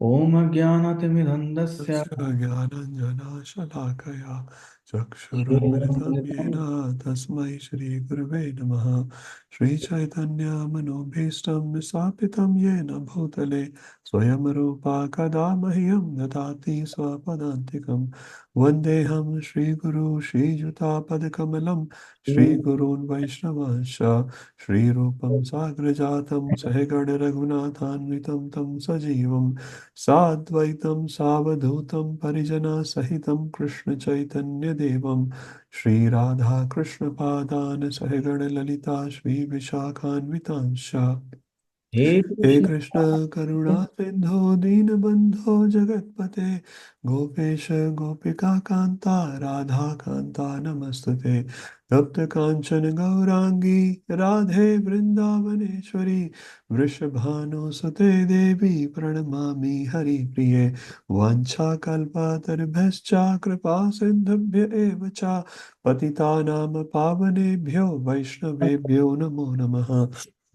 ॐ अज्ञानतिमिरन्धस्य ज्ञानाञ्जनाशलाकया चक्षुरुन्मिलितं येन तस्मै श्रीगुरुवे नमः। श्रीचैतन्यमनोभीष्टं स्थापितं येन भूतले स्वयं रूपा कदा मह्यं ददाति स्वपदान्तिकं। वन्देऽहं श्रीगुरु श्रीयुतापदकमलं श्रीगुरून् वैष्णवांश्च श्रीरूपं साग्रजातं सहगणरघुनाथान्वितं तं सजीवम् साद्वैतं सावधूतं परिजनसहितं कृष्णचैतन्यदेवं श्रीराधाकृष्णपादान् सहगणललिता श्रीविशाखान्वितांश्च। हे हे कृष्ण कृष्ण करुणा सिन्धो दीनबन्धो जगत्पते गोपेश गोपिका कान्ता राधा कान्ता नमस्तुते। तप्त काञ्चन गौराङ्गी राधे वृन्दावनेश्वरी वृषभानुसुते देवी प्रणमामि हरिप्रिये। वाञ्छाकल्पतरुभ्यश्च कृपा सिन्धुभ्य एव च पतितानां पावनेभ्यो वैष्णवेभ्यो नमो नमः।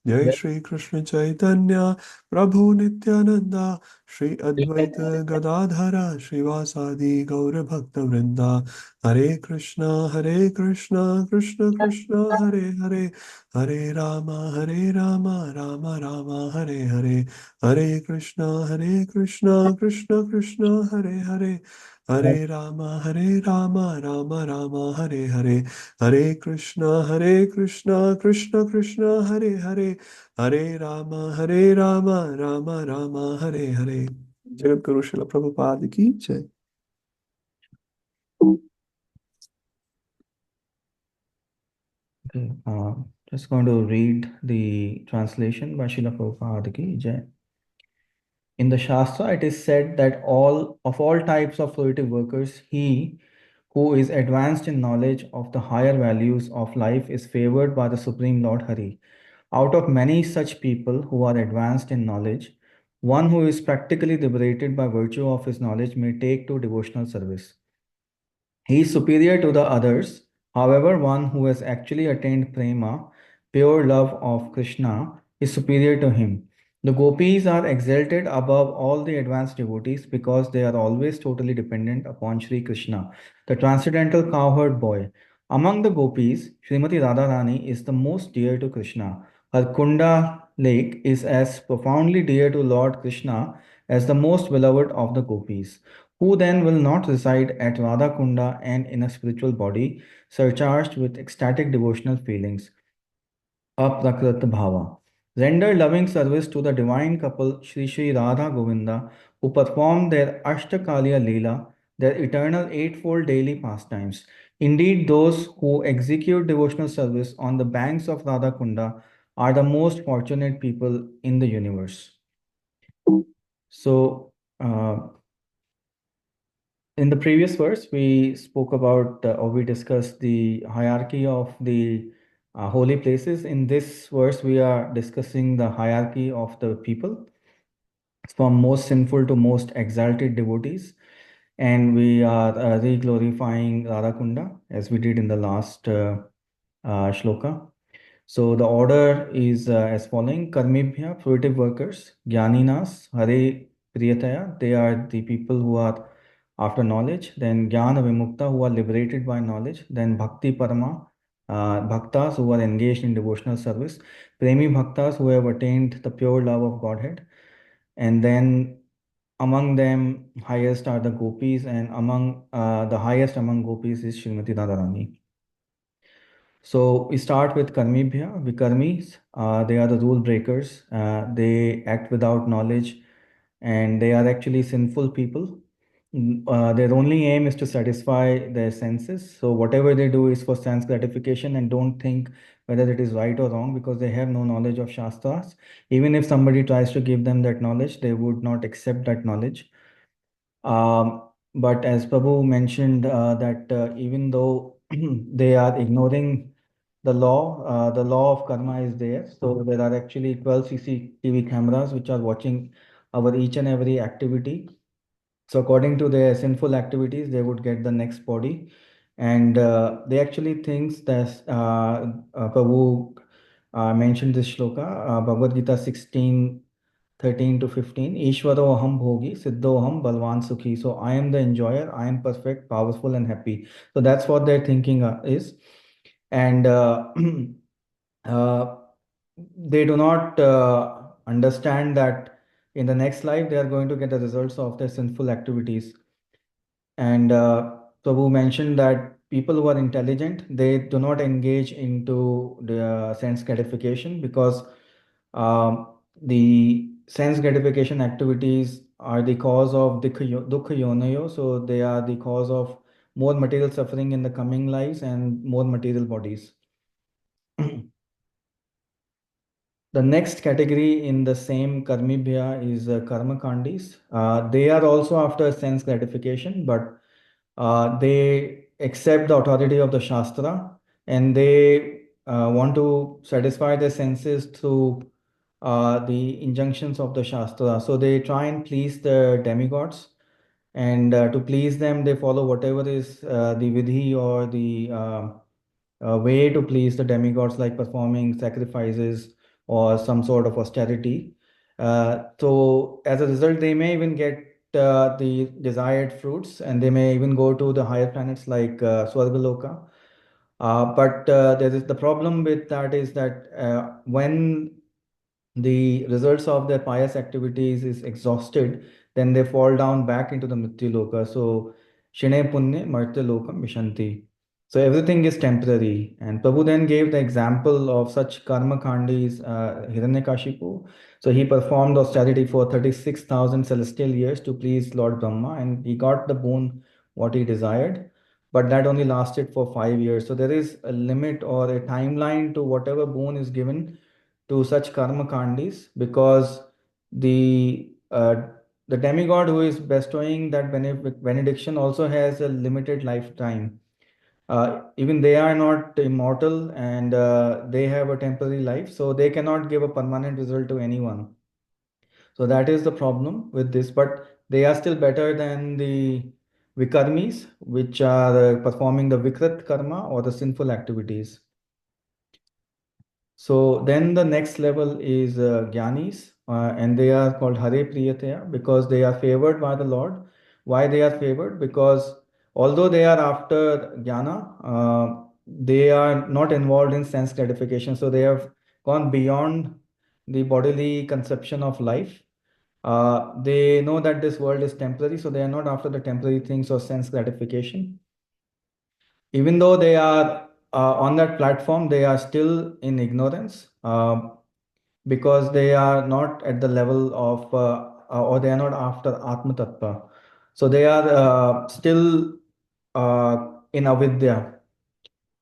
जय श्री कृष्ण चैतन्य प्रभु नित्यानंदा श्री अद्वैत गदाधरा श्रीवासादि गौर भक्त वृंदा। हरे कृष्णा कृष्ण कृष्ण हरे हरे हरे राम राम राम हरे हरे। हरे कृष्णा कृष्ण कृष्ण हरे हरे हरे राम राम राम हरे हरे। हरे कृष्णा कृष्ण कृष्ण हरे हरे हरे राम राम राम हरे हरे। जगत गुरु शिल प्रभुपाद की जय। Okay, just going to read the translation by Srila Prabhupada ki Jai. In the Shastra, it is said that all types of fruitive workers, he who is advanced in knowledge of the higher values of life is favored by the Supreme Lord Hari. Out of many such people who are advanced in knowledge, one who is practically liberated by virtue of his knowledge may take to devotional service. He is superior to the others. However, one who has actually attained prema, pure love of Krishna, is superior to him. The gopis are exalted above all the advanced devotees because they are always totally dependent upon Sri Krishna, the transcendental cowherd boy. Among the gopis, Srimati Radharani is the most dear to Krishna. Her Kunda lake is as profoundly dear to Lord Krishna as the most beloved of the gopis. Who then will not reside at Radha Kunda and in a spiritual body, surcharged with ecstatic devotional feelings? Aprakrit Bhava. Render loving service to the divine couple Sri Sri Radha Govinda, who perform their Ashtakaliya Leela, their eternal eightfold daily pastimes. Indeed, those who execute devotional service on the banks of Radha Kunda are the most fortunate people in the universe. So, in the previous verse, we spoke about or we discussed the hierarchy of the holy places. In this verse, we are discussing the hierarchy of the people from most sinful to most exalted devotees. And we are re-glorifying Radhakunda as we did in the last shloka. So the order is as following: Karmibhya, fruitive workers; Jnaninas, Hare Priyataya, they are the people who are after knowledge. Then Jnana Vimukta, who are liberated by knowledge. Then Bhakti Parama, Bhaktas, who are engaged in devotional service. Premi Bhaktas, who have attained the pure love of Godhead. And then among them, highest are the gopis, and among the highest among gopis is Srimati Radharani. So we start with Karmibhya. Vikarmis, they are the rule breakers. They act without knowledge and they are actually sinful people. Their only aim is to satisfy their senses. So whatever they do is for sense gratification and don't think whether it is right or wrong because they have no knowledge of Shastras. Even if somebody tries to give them that knowledge, they would not accept that knowledge. But as Prabhu mentioned, that even though they are ignoring the law of karma is there. So there are actually 12 CCTV cameras which are watching our each and every activity. So according to their sinful activities, they would get the next body. And they actually thinks that Prabhu mentioned this shloka, Bhagavad Gita 16. 13 to 15. Ishvaro aham bhogi, siddho aham balvan sukhi. So I am the enjoyer, I am perfect, powerful, and happy. So that's what their thinking is. And uh, they do not understand that in the next life they are going to get the results of their sinful activities. And Prabhu mentioned that people who are intelligent, they do not engage into the sense gratification because the sense gratification activities are the cause of dukkha yonayo. So they are the cause of more material suffering in the coming lives and more material bodies. The next category in the same karmibhya is karma kandis. They are also after sense gratification, but they accept the authority of the Shastra and they want to satisfy their senses through the injunctions of the Shastra. So they try and please the demigods, and to please them, they follow whatever is the vidhi or the way to please the demigods, like performing sacrifices or some sort of austerity. So as a result, they may even get the desired fruits, and they may even go to the higher planets like Swargaloka. But there is the problem with that is that when the results of their pious activities is exhausted, then they fall down back into the Mrityu Loka. So, Shine Punye Martya Lokam Vishanti. So, everything is temporary. And Prabhu then gave the example of such karma khandis, Hiranyakashipu. So, he performed austerity for 36,000 celestial years to please Lord Brahma, and he got the boon what he desired. But that only lasted for 5 years. So, there is a limit or a timeline to whatever boon is given to such karma kandis, because the the demigod who is bestowing that benediction also has a limited lifetime. Even they are not immortal, and they have a temporary life, so they cannot give a permanent result to anyone. So that is the problem with this, but they are still better than the vikarmis, which are performing the vikrat karma or the sinful activities. So then the next level is Gyanis, and they are called Hare Priyataya because they are favored by the Lord. Why they are favored? Because although they are after Jnana, they are not involved in sense gratification. So they have gone beyond the bodily conception of life. They know that this world is temporary, so they are not after the temporary things or sense gratification. Even though they are on that platform, they are still in ignorance because they are not at the level of, or they are not after Atma Tattva. So they are still in avidya.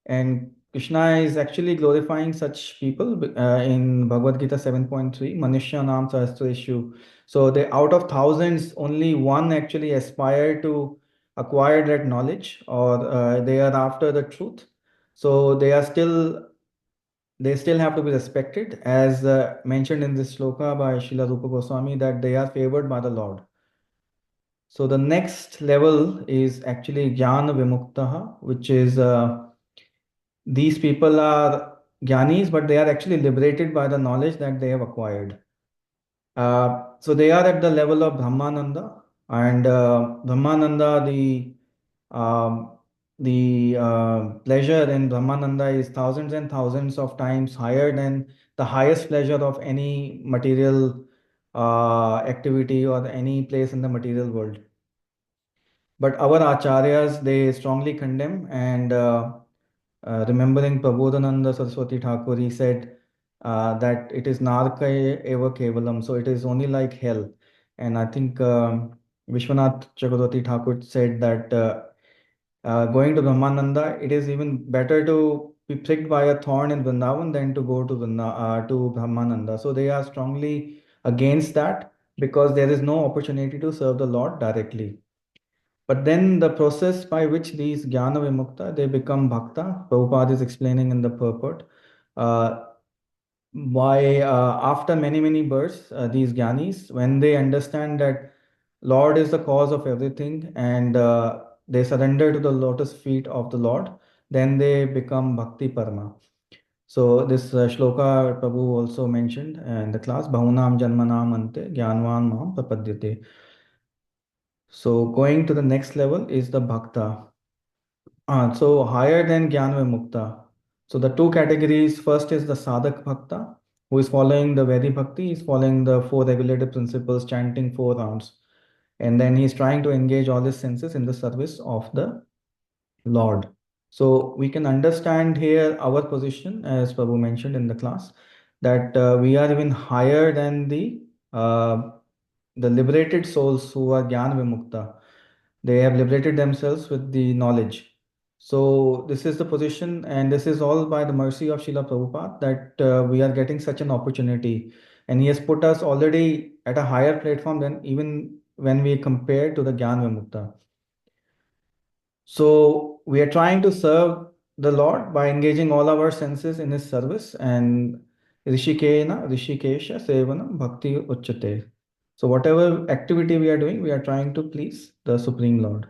And Krishna is actually glorifying such people in Bhagavad Gita 7.3, Manushya Nam Sahasreshu. So they out of thousands, only one actually aspire to acquire that knowledge, or they are after the truth. So they still have to be respected, as mentioned in this sloka by Srila Rupa Goswami, that they are favored by the Lord. So the next level is actually Jnana Vimuktaha, which is these people are Jnanis, but they are actually liberated by the knowledge that they have acquired. So they are at the level of Brahmananda, and Brahmananda, um, the pleasure in Brahmananda is thousands and thousands of times higher than the highest pleasure of any material activity or any place in the material world. But our acharyas, they strongly condemn, and remembering Prabodhananda Saraswati Thakur, he said that it is narka eva kevalam, so it is only like hell. And I think Vishwanath Chakravarti Thakur said that going to Brahmananda, it is even better to be pricked by a thorn in Vrindavan than to go to to Brahmananda. So they are strongly against that because there is no opportunity to serve the Lord directly. But then the process by which these Jnana Vimukta, they become Bhakta, Prabhupada is explaining in the purport. Uh, why after many, many births, these Jnanis, when they understand that Lord is the cause of everything, and they surrender to the lotus feet of the Lord, then they become Bhakti Parama. So this shloka Prabhu also mentioned in the class, Bahunam Janmanam Ante Gyanvan Mam Prapadyate. So going to the next level is the Bhakta. So higher than Jnana Mukta. So the two categories, first is the Sadhak Bhakta, who is following the Vedi Bhakti, is following the four regulative principles, chanting 4 rounds. And then he's trying to engage all his senses in the service of the Lord. So we can understand here our position, as Prabhu mentioned in the class, that we are even higher than uh, the liberated souls who are Jnana Vimukta. They have liberated themselves with the knowledge. So this is the position, and this is all by the mercy of Srila Prabhupada that we are getting such an opportunity. And he has put us already at a higher platform than even when we compare to the Jnana Vimukta. So we are trying to serve the Lord by engaging all our senses in His service, and Rishikesha Sevanam Bhakti Uchate. So whatever activity we are doing, we are trying to please the Supreme Lord.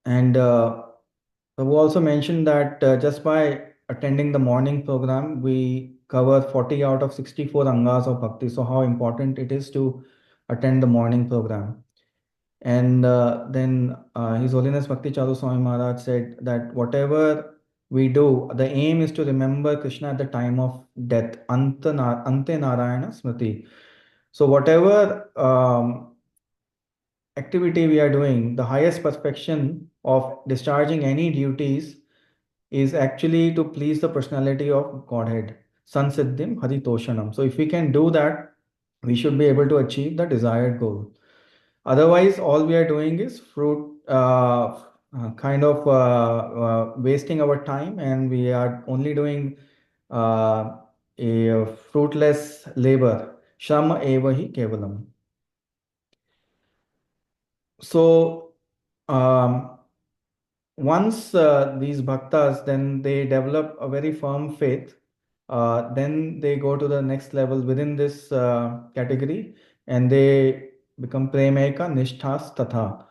And Prabhu also mentioned that just by attending the morning program, we cover 40 out of 64 angas of bhakti. So how important it is to attend the morning program. And then His Holiness Bhakti Charu Swami Maharaj said that whatever we do, the aim is to remember Krishna at the time of death, Ante Narayana Smriti. So whatever activity we are doing, the highest perfection of discharging any duties is actually to please the personality of Godhead. Sansiddhim Haritoshanam. So if we can do that, we should be able to achieve the desired goal. Otherwise, all we are doing is wasting our time, and we are only doing a fruitless labor. Shama eva hi kevalam. So, um, once these bhaktas, then they develop a very firm faith. Then they go to the next level within this category, and they become premeka nishthas tatha.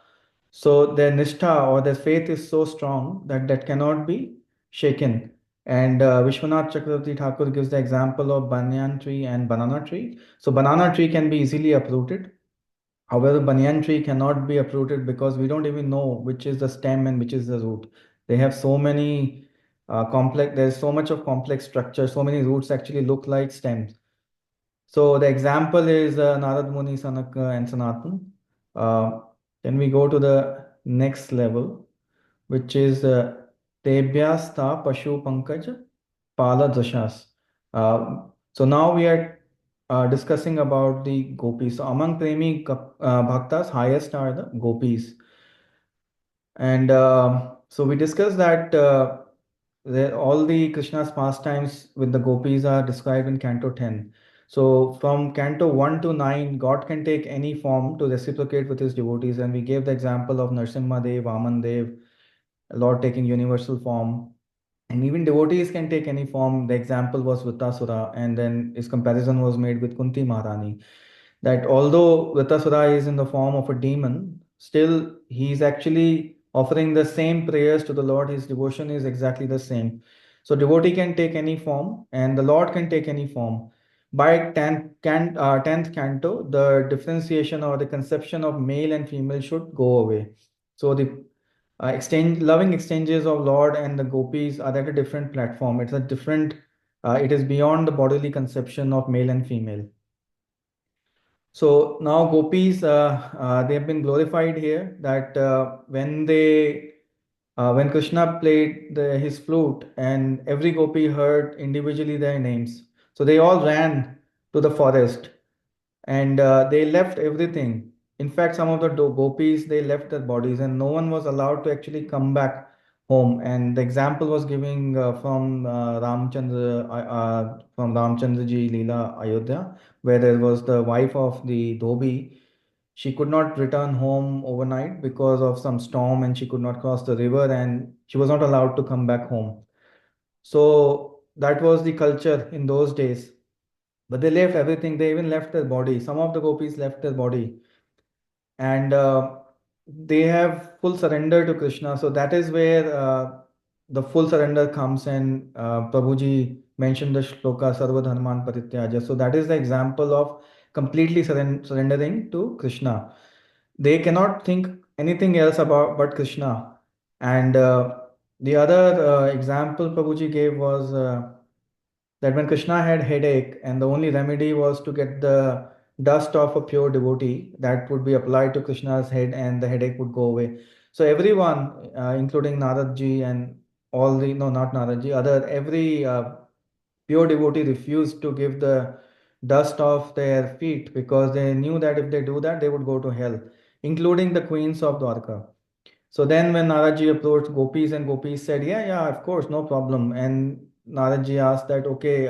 So their nishtha or their faith is so strong that that cannot be shaken. And Vishwanath Chakravarti Thakur gives the example of banyan tree and banana tree. So banana tree can be easily uprooted. However, banyan tree cannot be uprooted because we don't even know which is the stem and which is the root. They have so many there's so much of complex structure, so many roots actually look like stems. So the example is Narad Muni, Sanaka, and Sanatan. Uh, then we go to the next level, which is Tebyasta Pashu Pankaj Pala Dashas. So now we are discussing about the gopis. So among bhaktas, highest are the gopis. And so we discussed that all the Krishna's pastimes with the gopis are described in Canto 10. So from Canto 1 to 9, God can take any form to reciprocate with his devotees. And we gave the example of Narsimha Dev, Vaman Dev, Lord taking universal form. And even devotees can take any form. The example was Vrittasura, and then his comparison was made with Kunti Maharani. That although Vrittasura is in the form of a demon, still he is actually offering the same prayers to the Lord. His devotion is exactly the same. So devotee can take any form, and the Lord can take any form. By 10th canto, the differentiation or the conception of male and female should go away. So the loving exchanges of Lord and the gopis are at a different platform. It's a different, it is beyond the bodily conception of male and female. So now gopis, they have been glorified here. That when Krishna played his flute, and every gopi heard individually their names, so they all ran to the forest, and they left everything. In fact, some of the gopis, they left their bodies, and no one was allowed to actually come back home. And the example was giving from Ramchandra ji Leela Ayodhya, where there was the wife of the Dhobi. She could not return home overnight because of some storm, and she could not cross the river, and she was not allowed to come back home. So that was the culture in those days. But they left everything. They even left their body. Some of the gopis left their body, and they have full surrender to Krishna. So that is where the full surrender comes, and Prabhuji mentioned the shloka Sarva Dharman Parityaja. So that is the example of completely surrendering to Krishna. They cannot think anything else about but Krishna. And the other example Prabhuji gave was that when Krishna had headache, and the only remedy was to get the dust of a pure devotee that would be applied to Krishna's head, and the headache would go away. So everyone, including Naradji and all the no, not Naradji, other every pure devotee refused to give the dust off their feet because they knew that if they do that, they would go to hell, including the queens of Dwarka. So then when Naraji approached Gopis, and Gopis said, yeah, yeah, of course, no problem. And Naraji asked that, okay,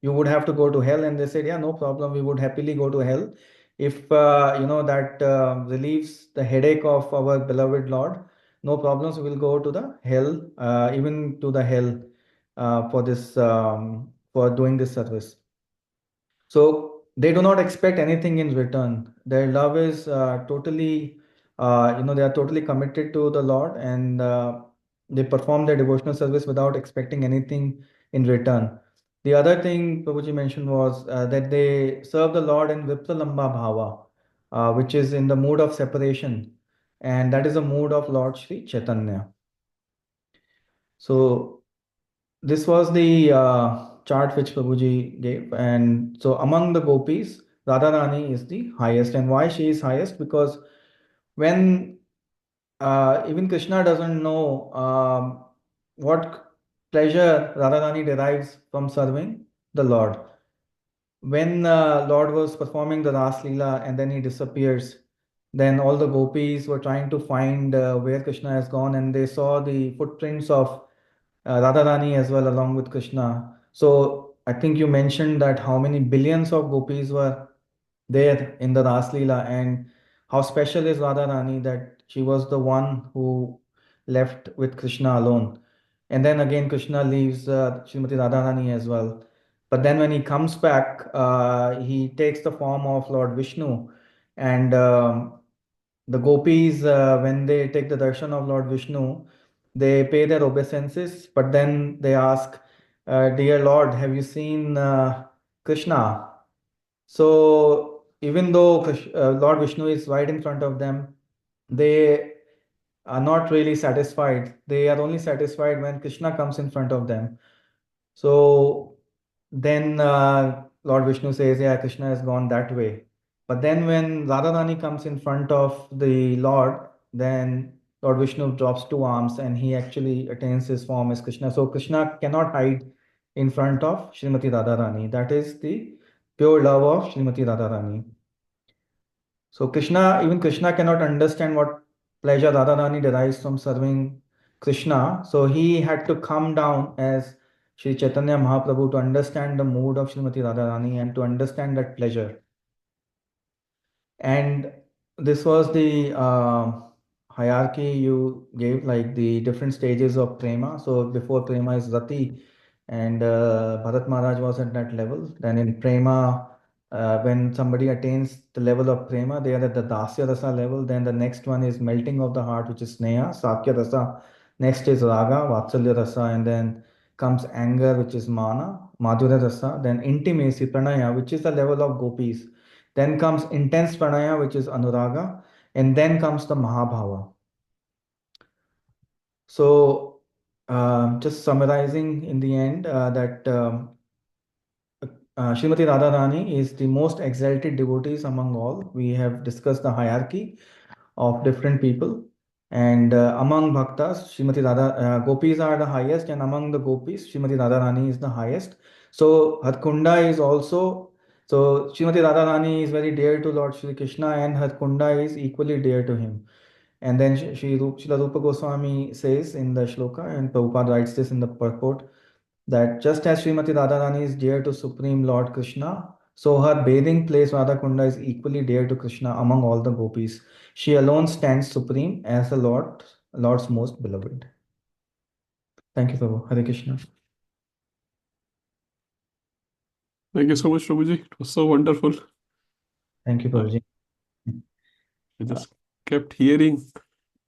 you would have to go to hell. And they said, yeah, no problem. We would happily go to hell if, that relieves the headache of our beloved Lord. No problems. We will go to the hell, even to the hell for this, for doing this service. So they do not expect anything in return. Their love is totally, they are totally committed to the Lord, and they perform their devotional service without expecting anything in return. The other thing Prabhuji mentioned was that they serve the Lord in Vipralamba Bhava, which is in the mood of separation, and that is the mood of Lord Sri Chaitanya. So this was the chart which Prabhuji gave. And so among the gopis, Radharani is the highest. And why she is highest? Because when even Krishna doesn't know what pleasure Radharani derives from serving the Lord. When Lord was performing the Ras Leela and then he disappears, then all the gopis were trying to find where Krishna has gone, and they saw the footprints of Radharani as well along with Krishna. So I think you mentioned that how many billions of gopis were there in the Ras Leela, and how special is Radharani that she was the one who left with Krishna alone. And then again, Krishna leaves Srimati Radharani as well. But then when he comes back, he takes the form of Lord Vishnu, and the gopis, when they take the darshan of Lord Vishnu, they pay their obeisances, but then they ask, dear Lord, have you seen Krishna? So even though Lord Vishnu is right in front of them, they are not really satisfied. They are only satisfied when Krishna comes in front of them. So then Lord Vishnu says, yeah, Krishna has gone that way. But then when Radharani comes in front of the Lord, then Lord Vishnu drops two arms and he actually attains his form as Krishna. So Krishna cannot hide in front of Srimati Radharani. That is the pure love of Srimati Radharani. So Krishna, even Krishna cannot understand what pleasure Radharani derives from serving Krishna. So he had to come down as Sri Chaitanya Mahaprabhu to understand the mood of Srimati Radharani and to understand that pleasure. And this was the hierarchy you gave, like the different stages of prema. So before prema is rati, and Bharat Maharaj was at that level. Then in prema, when somebody attains the level of prema, they are at the dasya rasa level. Then the next one is melting of the heart, which is sneha, sakya rasa. Next is raga, vatsalya rasa, and then comes anger, which is mana, madhurya rasa. Then intimacy, pranaya, which is the level of gopis. Then comes intense pranaya, which is anuraga, and then comes the mahabhava. So, just summarizing in the end, that Srimati Radharani is the most exalted devotees among all. We have discussed the hierarchy of different people. And among bhaktas, Srimati Radha, gopis are the highest, and among the gopis, Srimati Radharani is the highest. So Hatkunda is also, so Srimati Radharani is very dear to Lord Shri Krishna, and Hatkunda is equally dear to him. And then Srila Rupa Goswami says in the shloka, and Prabhupada writes this in the purport, that just as Srimati Radharani is dear to Supreme Lord Krishna, so her bathing place Radhakunda is equally dear to Krishna among all the gopis. She alone stands supreme as the Lord's most beloved. Thank you, Prabhu. Hare Krishna. Thank you so much, Prabhuji. It was so wonderful. Thank you, I, Prabhuji. I just kept hearing.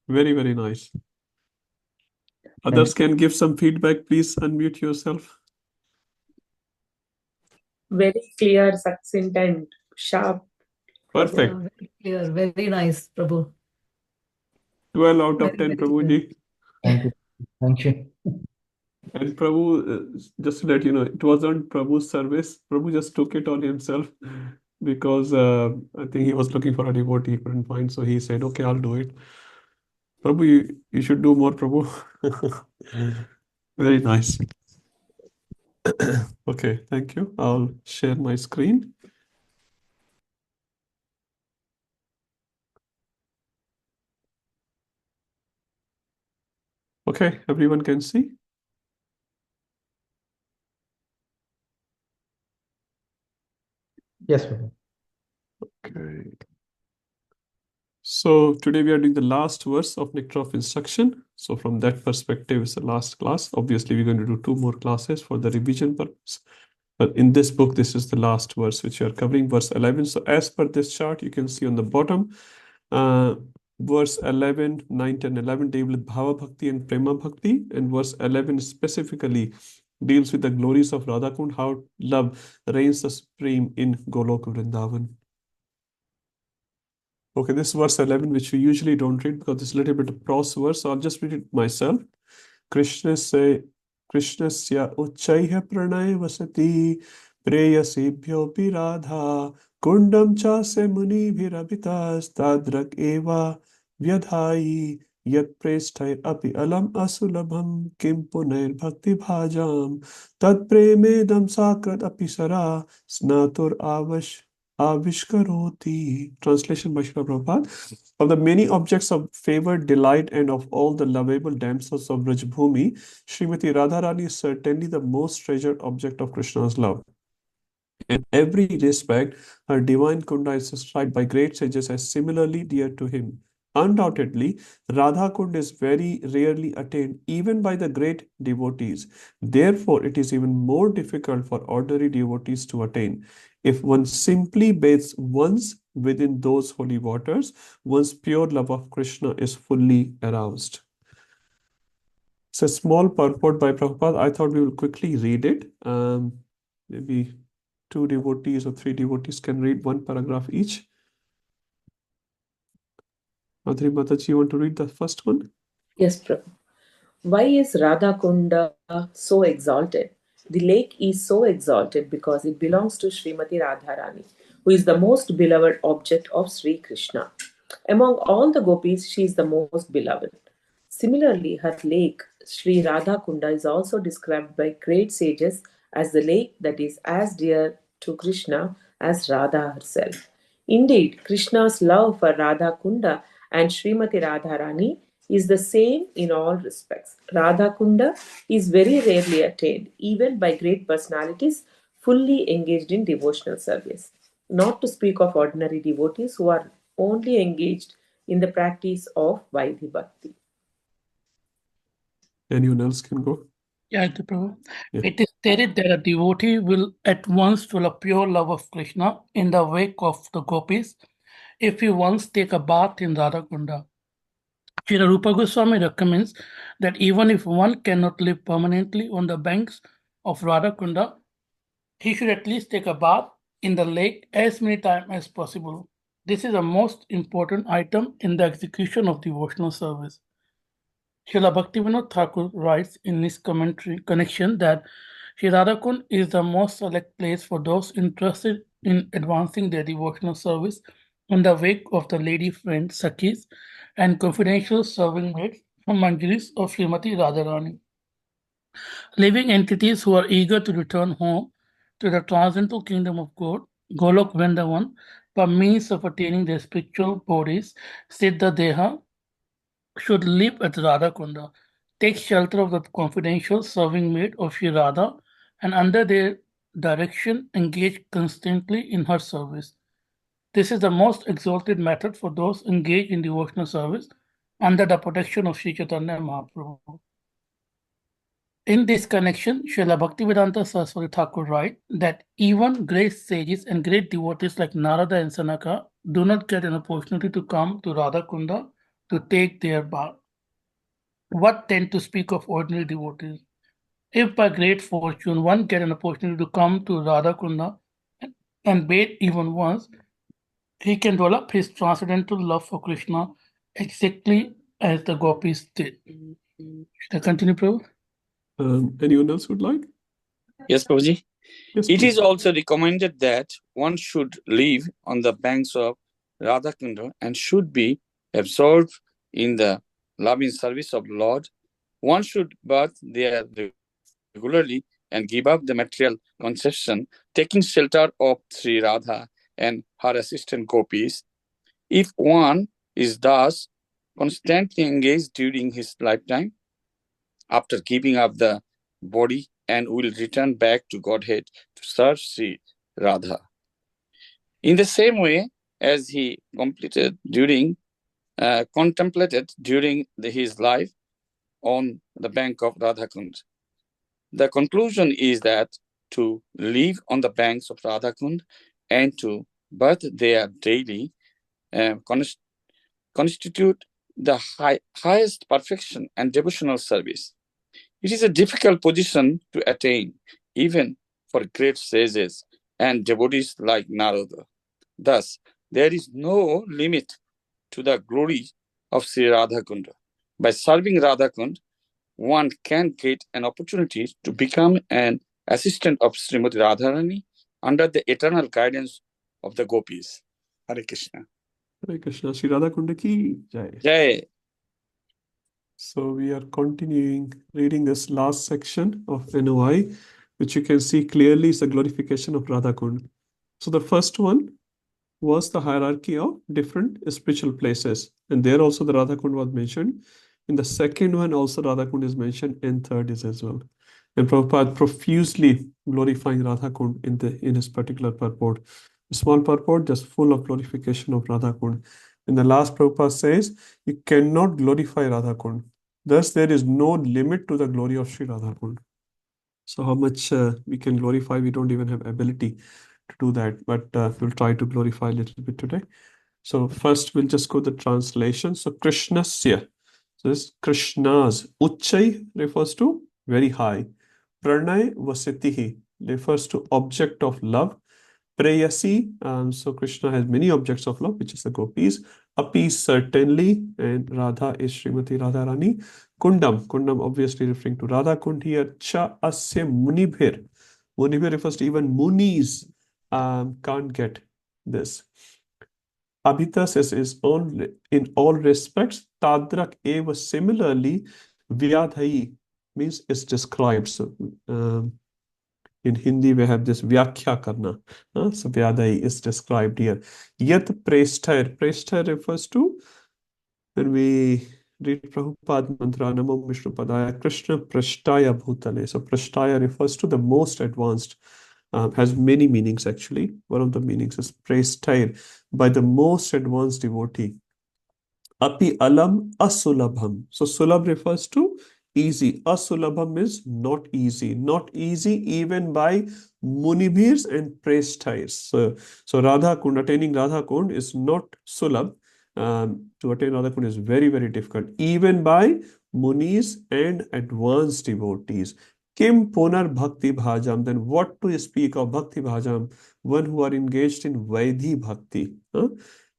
Very, very nice. Others can give some feedback. Please unmute yourself. Very clear, succinct, and sharp. Perfect. Very clear, very nice, Prabhu. 12 out of Very, 10, very clear. Prabhuji. Thank you. Thank you. And Prabhu, just to let you know, it wasn't Prabhu's service. Prabhu just took it on himself because I think he was looking for a devotee he couldn't find. So he said, okay, I'll do it. Prabhu, you should do more, Prabhu. Very nice. Okay, thank you. I'll share my screen. Okay, everyone can see? Yes, Prabhu. Okay. So today we are doing the last verse of Nectar of Instruction. So from that perspective, it's the last class. Obviously, we're going to do 2 more classes for the revision purpose. But in this book, this is the last verse which we are covering, verse 11. So as per this chart, you can see on the bottom, verse 11, 9, 10, 11 deal with Bhava Bhakti and Prema Bhakti. And verse 11 specifically deals with the glories of Radha Kund, how love reigns the supreme in Golok Vrindavan. Okay, this verse 11, which we usually don't read because it's a little bit of prose verse, so I'll just read it myself. Krishnasya uchchaiha pranay vasati preyasebhyopi radha kundam chase munibhirabitas tadrak eva vyadhai yat preshthai api alam asulabham kim punair bhakti bhajam tad premedam sakrat api sara snatur avishkaroti. Translation by Srila Prabhupada. Of the many objects of favor, delight, and of all the lovable damsels of Brajbhumi, Srimati Radharani is certainly the most treasured object of Krishna's love. In every respect, her divine Kunda is described by great sages as similarly dear to him. Undoubtedly, Radha Kund is very rarely attained even by the great devotees. Therefore, it is even more difficult for ordinary devotees to attain. If one simply bathes once within those holy waters, one's pure love of Krishna is fully aroused. It's a small purport by Prabhupada. I thought we will quickly read it. Maybe 2 devotees or 3 devotees can read 1 paragraph each. Madhuri Mataji, you want to read the first one? Yes, Prabhu. Why is Radha Kunda so exalted? The lake is so exalted because it belongs to Srimati Radharani, who is the most beloved object of Sri Krishna. Among all the gopis, she is the most beloved. Similarly, her lake, Sri Radha Kunda, is also described by great sages as the lake that is as dear to Krishna as Radha herself. Indeed, Krishna's love for Radha Kunda and Srimati Radharani is the same in all respects. Radha Kunda is very rarely attained, even by great personalities fully engaged in devotional service. Not to speak of ordinary devotees who are only engaged in the practice of Vaidhi Bhakti. Anyone else can go? Yeah, Prabhu. Yeah. It is stated that a devotee will at once feel a pure love of Krishna in the wake of the gopis if he once take a bath in Radha Kunda. Srila Rupa Goswami recommends that even if one cannot live permanently on the banks of Radha Kunda, he should at least take a bath in the lake as many times as possible. This is the most important item in the execution of devotional service. Srila Bhaktivinoda Thakur writes in his commentary connection that Sri Radhakund is the most select place for those interested in advancing their devotional service in the wake of the lady friends, Sakhis, and confidential serving maids from Manjaris of Srimati Radharani. Living entities who are eager to return home to the transcendental kingdom of God, Golok Vrindavan, by means of attaining their spiritual bodies, Siddha Deha, should live at Radhakunda, take shelter of the confidential serving maid of Sri Radha, and under their direction engage constantly in her service. This is the most exalted method for those engaged in devotional service under the protection of Sri Chaitanya Mahaprabhu. In this connection, Srila Bhaktivedanta Saraswati Thakur writes that even great sages and great devotees like Narada and Sanaka do not get an opportunity to come to Radha Kunda to take their bath. what tend to speak of ordinary devotees. If by great fortune one get an opportunity to come to Radha Kunda and bathe even once, he can develop his transcendental love for Krishna exactly as the gopis did. Should I continue, Prabhu? Anyone else would like? Yes, Prabhuji. Yes, It please. is also recommended that one should live on the banks of Radhakunda and should be absorbed in the loving service of Lord. One should bath there regularly and give up the material conception, taking shelter of Sri Radha and her assistant gopis. If one is thus constantly engaged during his lifetime, after giving up the body and will return back to Godhead to serve Sri Radha. In the same way as he contemplated during his life on the bank of Radhakund. The conclusion is that to live on the banks of Radhakund and to bathe there daily constitute the highest perfection and devotional service. It is a difficult position to attain, even for great sages and devotees like Narada. Thus, there is no limit to the glory of Sri Radhakunda. By serving Radhakund, one can get an opportunity to become an assistant of Srimati Radharani under the eternal guidance of the gopis. Hare Krishna. Hare Krishna. Sri Radhakunda ki jai. Jai. So we are continuing reading this last section of NOI, which you can see clearly is a glorification of Radhakund. So the first one was the hierarchy of different spiritual places. And there also the Radhakund was mentioned. In the second one also Radhakund is mentioned, and third is as well. And Prabhupada profusely glorifying Radhakund in his particular purport. A small purport just full of glorification of Radhakund. In the last, Prabhupada says, you cannot glorify Radhakund. Thus, there is no limit to the glory of Sri Radhakund. So how much we can glorify, we don't even have ability to do that, but we'll try to glorify a little bit today. So first we'll just go the translation. So Krishnasya. So this Krishna's. Uchai refers to very high. Pranay Vasitihi refers to object of love. Preyasi, so Krishna has many objects of love, which is the gopis. Api certainly, and Radha is Srimati Radharani. Kundam obviously referring to Radha Kund here. Cha asya munibhir. Munibhir refers to even munis can't get this. Abhitas is in all respects. Tadrak eva similarly. Vyadhayi means it's described. So in Hindi, we have this Vyakhya karna. So Vyadai is described here. Yat Preshthar. Preshthar refers to, when we read Prabhupada mantra, Namo Vishnu Padaya, Krishna Prashtaya Bhutale. So Prashtaya refers to the most advanced. Has many meanings actually. One of the meanings is Preshthar, by the most advanced devotee. Api alam asulabham. So sulabh refers to easy. Asulabham is not easy. Not easy even by munibhirs and preshthais. So Radha Kund, attaining Radha Kund is not sulabh. To attain Radha Kund is very, very difficult. Even by munis and advanced devotees. Kim punar bhakti bhajam. Then what to speak of bhakti bhajam? One who are engaged in Vaidhi bhakti.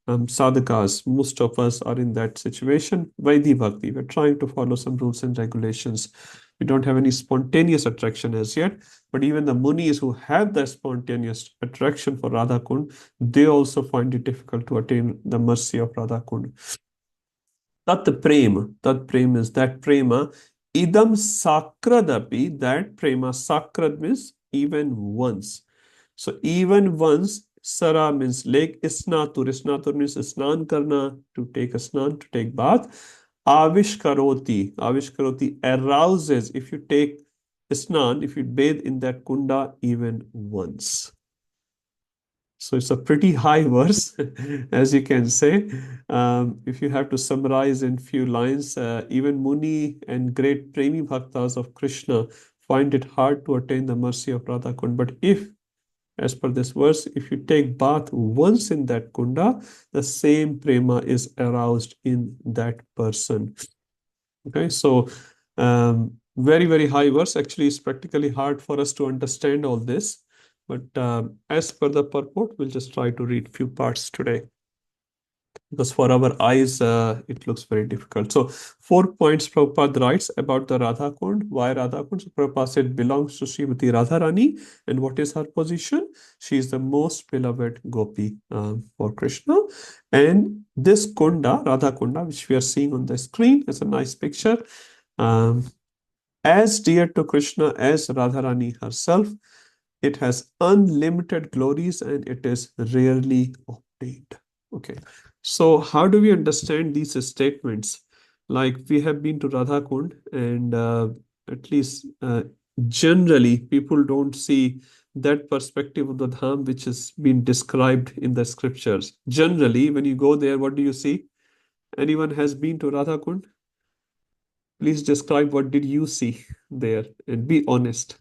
Sadhakas, most of us are in that situation. Vaidhi Bhakti, we're trying to follow some rules and regulations. We don't have any spontaneous attraction as yet, but even the munis who have that spontaneous attraction for Radha Kund, they also find it difficult to attain the mercy of Radha Kund. Tat prem is that prema. Idam sakradapi, that prema, sakrad means even once. So even once, Sara means lake, Isnatur means snan karna, to take a snan, to take bath. Avishkaroti arouses, if you take snan, if you bathe in that kunda even once. So it's a pretty high verse, as you can say. If you have to summarize in few lines, even Muni and great Premi Bhaktas of Krishna find it hard to attain the mercy of Radha Kund. But if, as per this verse, if you take bath once in that kunda, the same prema is aroused in that person. Okay, so very, very high verse. Actually, it's practically hard for us to understand all this. But as per the purport, we'll just try to read few parts today, because for our eyes, it looks very difficult. So 4 points Prabhupada writes about the Radha Kund. Why Radha Kund? So Prabhupada said belongs to Srimati Radharani. And what is her position? She is the most beloved gopi for Krishna. And this Kunda, Radha Kunda, which we are seeing on the screen, is a nice picture. As dear to Krishna as Radharani herself, it has unlimited glories and it is rarely obtained. Okay, so how do we understand these statements? Like, we have been to Radha Kund, and at least generally people don't see that perspective of the dham which has been described in the scriptures. Generally, when you go there, what do you see? Anyone has been to Radha Kund? Please describe what did you see there and be honest.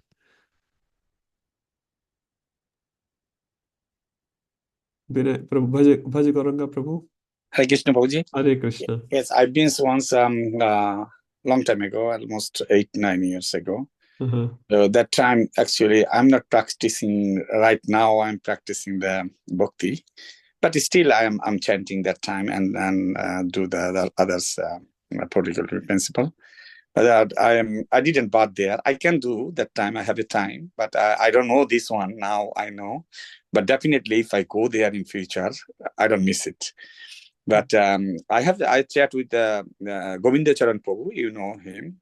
Vinay, Prabhu, bhaja Gauranga Prabhu. Hare Krishna, Prabhuji. Hare Krishna. Yes, I've been once long time ago, almost 8-9 years ago. That time, actually, I'm not practicing right now. I'm practicing the bhakti, but still, I'm chanting that time and do the others protocol principle. But I didn't bath there. I can do that time. I have a time, but I don't know this one now. I know, but definitely, if I go there in future, I don't miss it. But I chat with Govinda Charan Prabhu. You know him,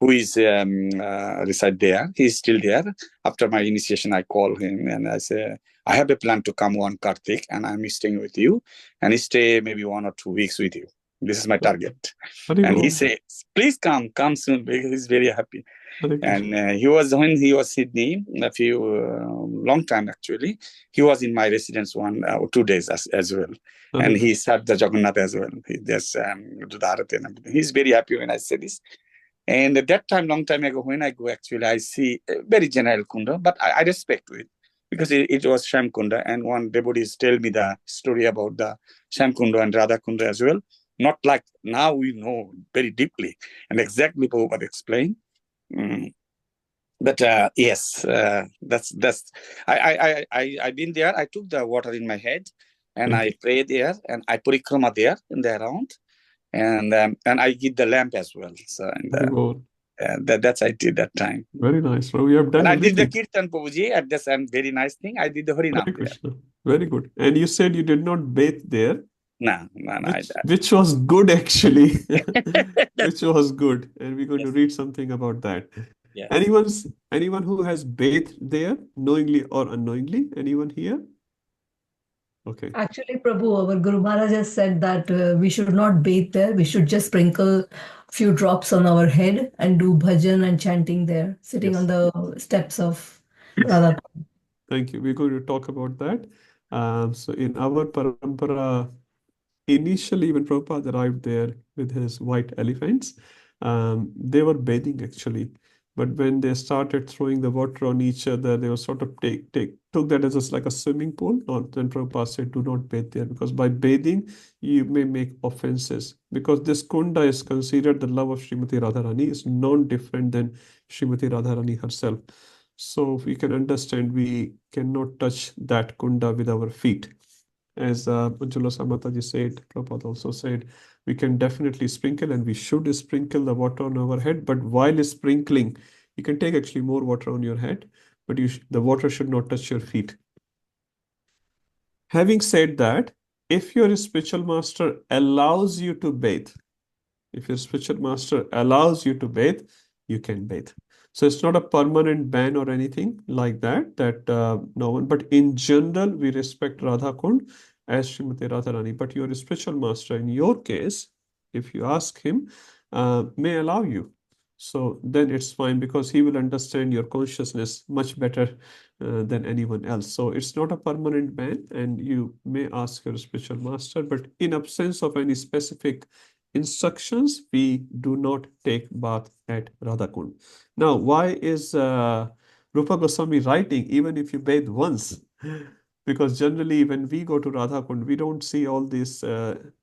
who is reside there. He's still there. After my initiation, I call him and I say, I have a plan to come on Kartik, and I'm staying with you, and stay maybe 1 or 2 weeks with you. This is my target. And he says, please come soon, because he's very happy. And when he was Sydney, a few long time actually, he was in my residence 1 or 2 days as well. And he served the Jagannath as well. He just do the arati and everything. He's very happy when I say this. And at that time, long time ago, when I go, actually, I see a very general Kunda, but I respect it, because it was Sham Kunda. And one devotees tell me the story about the Sham Kunda and Radha Kunda as well. Not like now we know very deeply and exactly Prabhupada explained. But yes, that's I've been there. I took the water in my head and I prayed there and I parikrama there in the around, and I give the lamp as well. So that's I did that time. Very nice. So we have done and everything. I did the kirtan, Prabhuji, at this very nice thing. I did the Harinam there. Very good. And you said you did not bathe there. No. Which was good, actually. Which was good. And we're going to read something about that. Yes. Anyone who has bathed there, knowingly or unknowingly? Anyone here? Okay. Actually, Prabhu, our Guru Maharaj has said that we should not bathe there. We should just sprinkle a few drops on our head and do bhajan and chanting there, sitting on the steps of Radha. Thank you. We're going to talk about that. So in our parampara, initially when Prabhupada arrived there with his white elephants, they were bathing actually. But when they started throwing the water on each other, they were sort of took that as like a swimming pool. Then Prabhupada said, do not bathe there, because by bathing, you may make offenses. Because this kunda is considered the love of Srimati Radharani, is non-different than Srimati Radharani herself. So we can understand we cannot touch that kunda with our feet. As Ujjwala Samataji said, Prabhupada also said, we can definitely sprinkle and we should sprinkle the water on our head. But while sprinkling, you can take actually more water on your head, but the water should not touch your feet. Having said that, if your spiritual master allows you to bathe, if your spiritual master allows you to bathe, you can bathe. So it's not a permanent ban or anything like that, no one, but in general, we respect Radha Kund as Srimati Radharani. But your spiritual master, in your case, if you ask him, may allow you. So then it's fine, because he will understand your consciousness much better than anyone else. So it's not a permanent ban, and you may ask your spiritual master, but in absence of any specific instructions, we do not take bath at Radha Kund. Now, why is Rupa Goswami writing even if you bathe once? Because generally when we go to Radha Kund, we don't see all these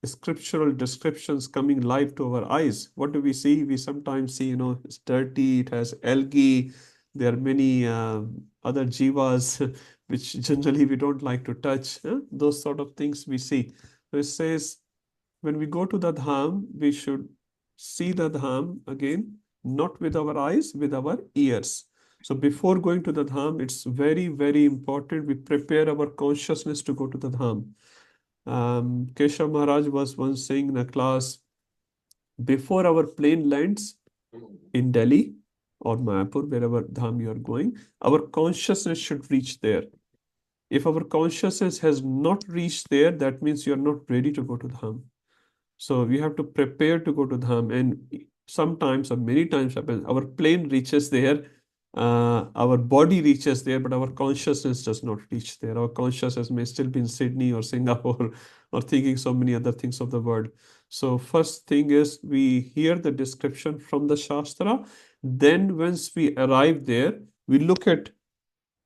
scriptural descriptions coming live to our eyes. What do we see? We sometimes see, it's dirty, it has algae, there are many other jivas which generally we don't like to touch. Those sort of things we see. So it says, when we go to the dham, we should see the dham again, not with our eyes, with our ears. So before going to the dham, it's very, very important we prepare our consciousness to go to the dham. Keshav Maharaj was once saying in a class, before our plane lands in Delhi or Mayapur, wherever dham you are going, our consciousness should reach there. If our consciousness has not reached there, that means you are not ready to go to dham. So we have to prepare to go to dham, and sometimes or many times happens our plane reaches there, our body reaches there, but our consciousness does not reach there. Our consciousness may still be in Sydney or Singapore or thinking so many other things of the world. So first thing is we hear the description from the Shastra. Then once we arrive there, we look at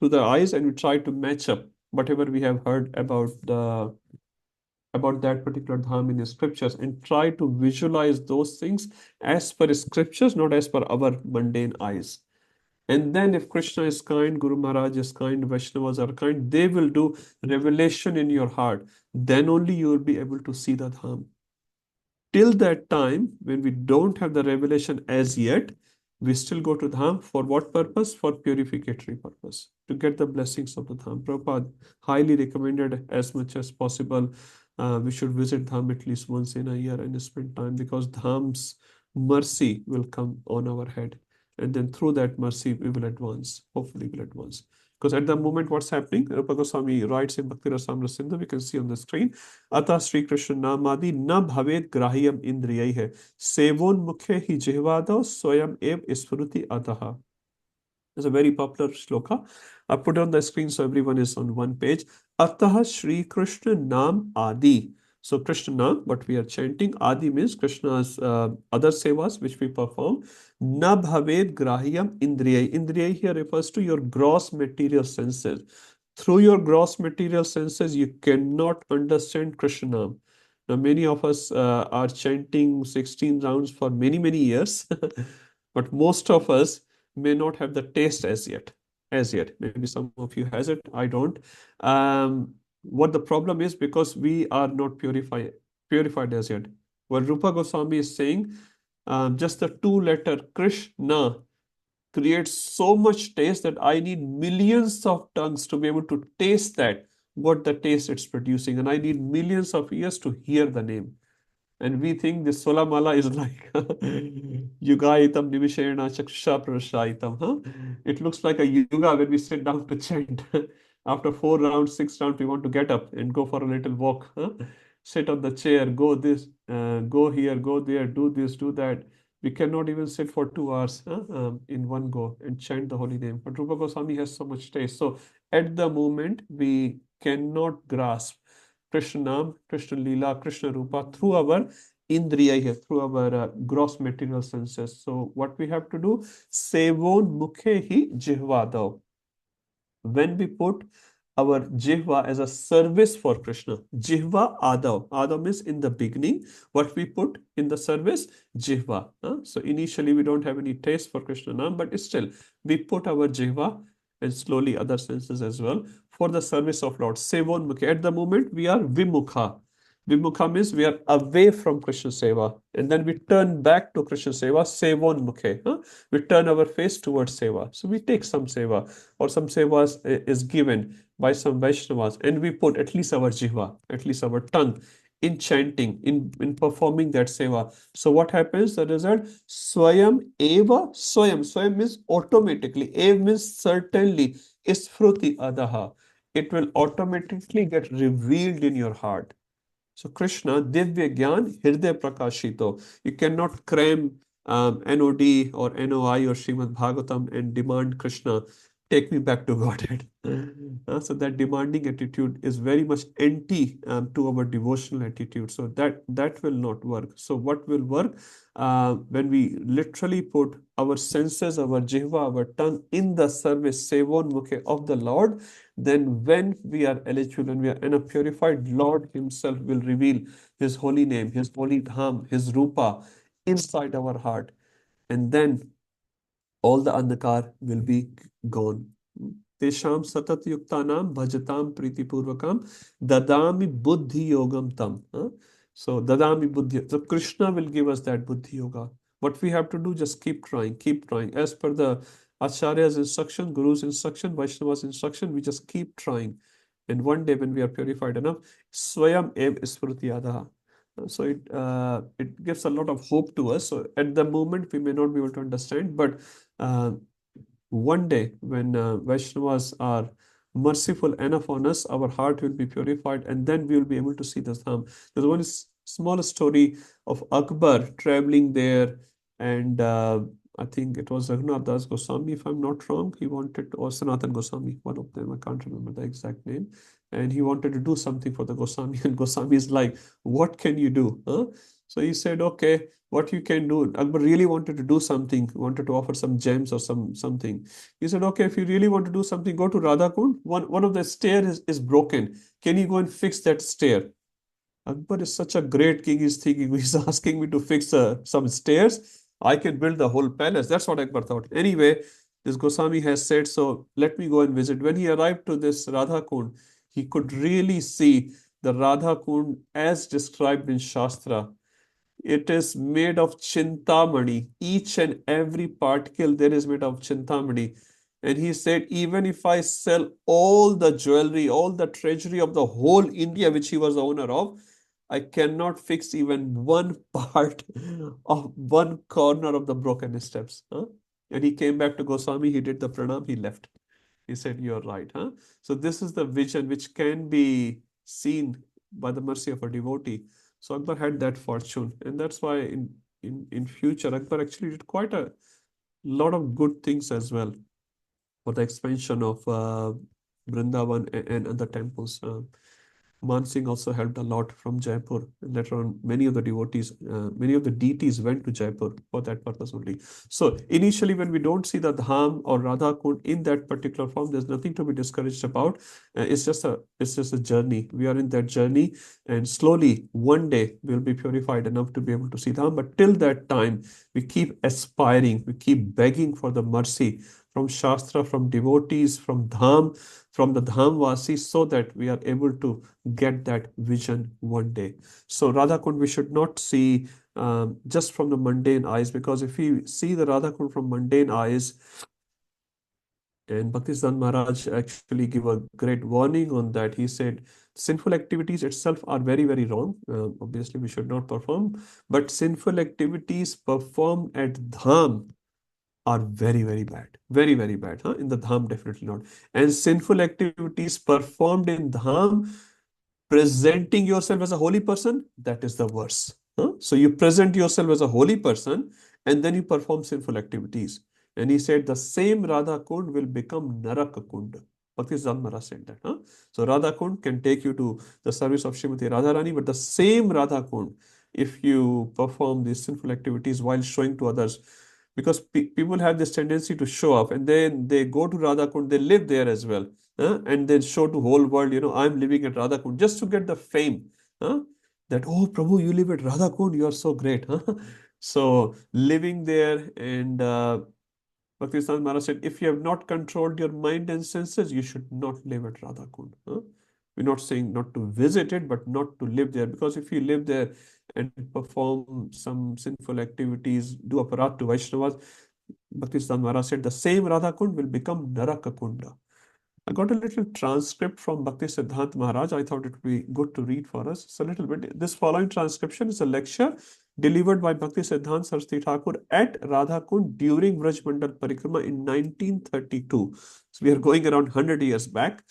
to the eyes and we try to match up whatever we have heard about that particular dham in the scriptures and try to visualize those things as per scriptures, not as per our mundane eyes. And then if Krishna is kind, Guru Maharaj is kind, Vaishnavas are kind, they will do revelation in your heart. Then only you will be able to see the dham. Till that time, when we don't have the revelation as yet, we still go to dham. For what purpose? For purificatory purpose, to get the blessings of the dham. Prabhupada highly recommended as much as possible. We should visit dham at least once in a year and spend time, because dham's mercy will come on our head. And then through that mercy, we will advance. Hopefully, we'll advance. Because at the moment, what's happening? Rupa Goswami writes in Bhakti Rasamrita Sindhu, we can see on the screen, Ata Sri Krishna Namadi na bhavet grahyam indriyai sevon mukhe hi jihvado swayam ev isfruti ataha. It's a very popular shloka. I put on the screen so everyone is on one page. Ataha Sri Krishna Nam Adi. So Krishna Nam, what we are chanting, Adi means Krishna's other sevas which we perform. Na bhaved grahyam indriyai. Indriyai here refers to your gross material senses. Through your gross material senses, you cannot understand Krishna Nam. Now, many of us are chanting 16 rounds for many, many years, but most of us may not have the taste as yet. Maybe some of you has it, I don't. What the problem is, because we are not purified as yet. What Rupa Goswami is saying, just the two-letter Krishna creates so much taste that I need millions of tongues to be able to taste that, what the taste it's producing, and I need millions of ears to hear the name. And we think the Solamala is like Yugaitam Nimishena Chaksha Prashaitam. It looks like a yuga when we sit down to chant. After 4 rounds, 6 rounds, we want to get up and go for a little walk. Sit on the chair, go this, go here, go there, do this, do that. We cannot even sit for 2 hours in one go and chant the holy name. But Rupa Goswami has so much taste. So at the moment, we cannot grasp Krishna Nam, Krishna Leela, Krishna Rupa through our indriya here, through our gross material senses. So what we have to do, sevon mukhe hi jihvadav. When we put our jihva as a service for Krishna, jihva adav. Adav means in the beginning, what we put in the service, jihva. So initially we don't have any taste for Krishna Nam, but still we put our jihva and slowly other senses as well for the service of Lord. Sevon mukha. At the moment we are vimukha. Vimukha means we are away from Krishna Seva, and then we turn back to Krishna Seva, Sevon Mukhe. We turn our face towards Seva. So we take some Seva, or some Seva is given by some Vaishnavas, and we put at least our Jiva, at least our tongue, in chanting, in performing that Seva. So what happens? The result, Swayam Eva Swayam. Swayam means automatically. Ev means certainly. Isfruti Adaha. It will automatically get revealed in your heart. So Krishna, Divya Gyan, Hriday Prakashito. You cannot cram NOD or NOI or Srimad Bhagavatam and demand Krishna take me back to Godhead. So that demanding attitude is very much anti to our devotional attitude. So that will not work. So what will work when we literally put our senses, our jihva, our tongue in the service, sevon mukhe of the Lord, then when we are eligible and we are in a purified, Lord Himself will reveal His holy name, His holy dham, His rupa inside our heart. And then all the andhakar will be gone. Tesham satat yuktanam bhajatam pritipurvakam dadami buddhi yogam tam. So dadami buddhi. So Krishna will give us that buddhi yoga. What we have to do, just keep trying, keep trying. As per the Acharya's instruction, Guru's instruction, Vaishnava's instruction, we just keep trying. And one day when we are purified enough, swayam ev smrutiyadaha. So it gives a lot of hope to us. So at the moment we may not be able to understand, but uh, one day when Vaishnavas are merciful enough on us, our heart will be purified, and then we will be able to see the Dham. There's one small story of Akbar traveling there, and I think it was Raghunath Das Goswami, if I'm not wrong. He wanted, or Sanatan Goswami, one of them, I can't remember the exact name. And he wanted to do something for the Goswami, and Goswami is like, what can you do? Huh? So he said, okay, what you can do. Akbar really wanted to do something, wanted to offer some gems or something. He said, okay, if you really want to do something, go to Radha Kund. One of the stairs is broken. Can you go and fix that stair? Akbar is such a great king. He's thinking, he's asking me to fix some stairs. I can build the whole palace. That's what Akbar thought. Anyway, this Goswami has said, so let me go and visit. When he arrived to this Radha Kund, he could really see the Radha Kund as described in Shastra. It is made of chintamani. Each and every particle there is made of chintamani. And he said, even if I sell all the jewelry, all the treasury of the whole India, which he was the owner of, I cannot fix even one part of one corner of the broken steps. Huh? And he came back to Goswami, he did the pranam, he left. He said, you're right. Huh? So this is the vision which can be seen by the mercy of a devotee. So Akbar had that fortune. And that's why in future, Akbar actually did quite a lot of good things as well for the expansion of Vrindavan and other temples. Man Singh also helped a lot from Jaipur. And later on, many of the devotees, many of the deities went to Jaipur for that purpose only. So initially, when we don't see the Dham or Radha Kund in that particular form, there's nothing to be discouraged about. It's just a journey. We are in that journey, and slowly, one day, we'll be purified enough to be able to see Dham. But till that time, we keep aspiring, we keep begging for the mercy from Shastra, from devotees, from Dham, from the Dhamvasis, so that we are able to get that vision one day. So Radha Kund we should not see just from the mundane eyes, because if we see the Radha Kund from mundane eyes, and Bhaktisiddhanta Maharaj actually give a great warning on that. He said, sinful activities itself are very, very wrong. Obviously, we should not perform, but sinful activities performed at Dham are very, very bad. Very, very bad. Huh? In the Dham, definitely not. And sinful activities performed in Dham, presenting yourself as a holy person, that is the worst. Huh? So you present yourself as a holy person and then you perform sinful activities. And he said the same Radha Kund will become Naraka Kund. Bhaktisiddhanta Maharaj said that. Huh? So Radha Kund can take you to the service of Srimati Radharani, but the same Radha Kund, if you perform these sinful activities while showing to others, because people have this tendency to show off, and then they go to Radha Kund, they live there as well, and they show to whole world, I'm living at Radha Kund, just to get the fame, that, oh Prabhu, you live at Radha Kund, you are so great. So living there, and Bhaktisiddhanta Maharaj said, if you have not controlled your mind and senses, you should not live at Radha Kund. We're not saying not to visit it, but not to live there, because if you live there and perform some sinful activities, do aparat to Vaishnavas, Bhaktisiddhanta Maharaj said the same Radha Kund will become Naraka Kunda. I got a little transcript from Bhakti Siddhant Maharaj. I thought it would be good to read for us. It's a little bit. This following transcription is a lecture delivered by Bhakti Siddhant Saraswati Thakur at Radha Kund during Vraj Mandal Parikrama in 1932. So we are going around 100 years back.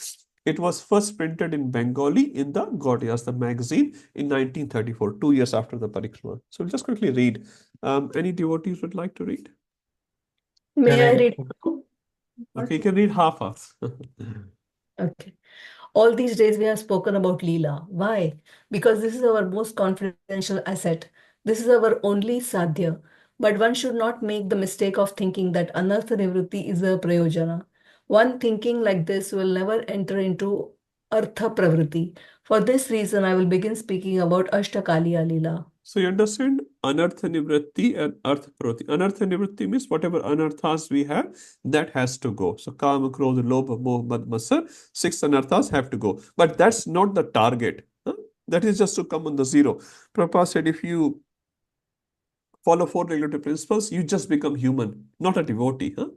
It was first printed in Bengali in the Gaudiyas, the magazine, in 1934, 2 years after the Parikrama. So we'll just quickly read. Any devotees would like to read? May Can I I- read? Okay, you can read half. Okay. All these days we have spoken about Leela. Why? Because this is our most confidential asset. This is our only sadhya. But one should not make the mistake of thinking that anartha nivritti is a prayojana. One thinking like this will never enter into artha pravritti. For this reason, I will begin speaking about Ashtakaliya Leela. So you understand anartha nivritti and artha pravritti. Anartha nivritti means whatever anarthas we have, that has to go. So kama, krodha, lobha, moh, mad, matsar, 6 anarthas have to go. But that's not the target. Huh? That is just to come on the zero. Prabhupada said if you follow 4 regulative principles, you just become human, not a devotee. Huh?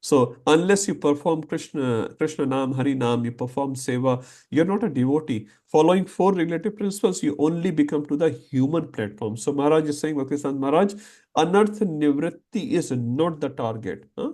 So unless you perform Krishna Nam, Hari Nam, you perform Seva, you're not a devotee. Following 4 regulative principles, you only become to the human platform. So Maharaj is saying, Bhakti Maharaj, Anartha Nivritti is not the target. Huh?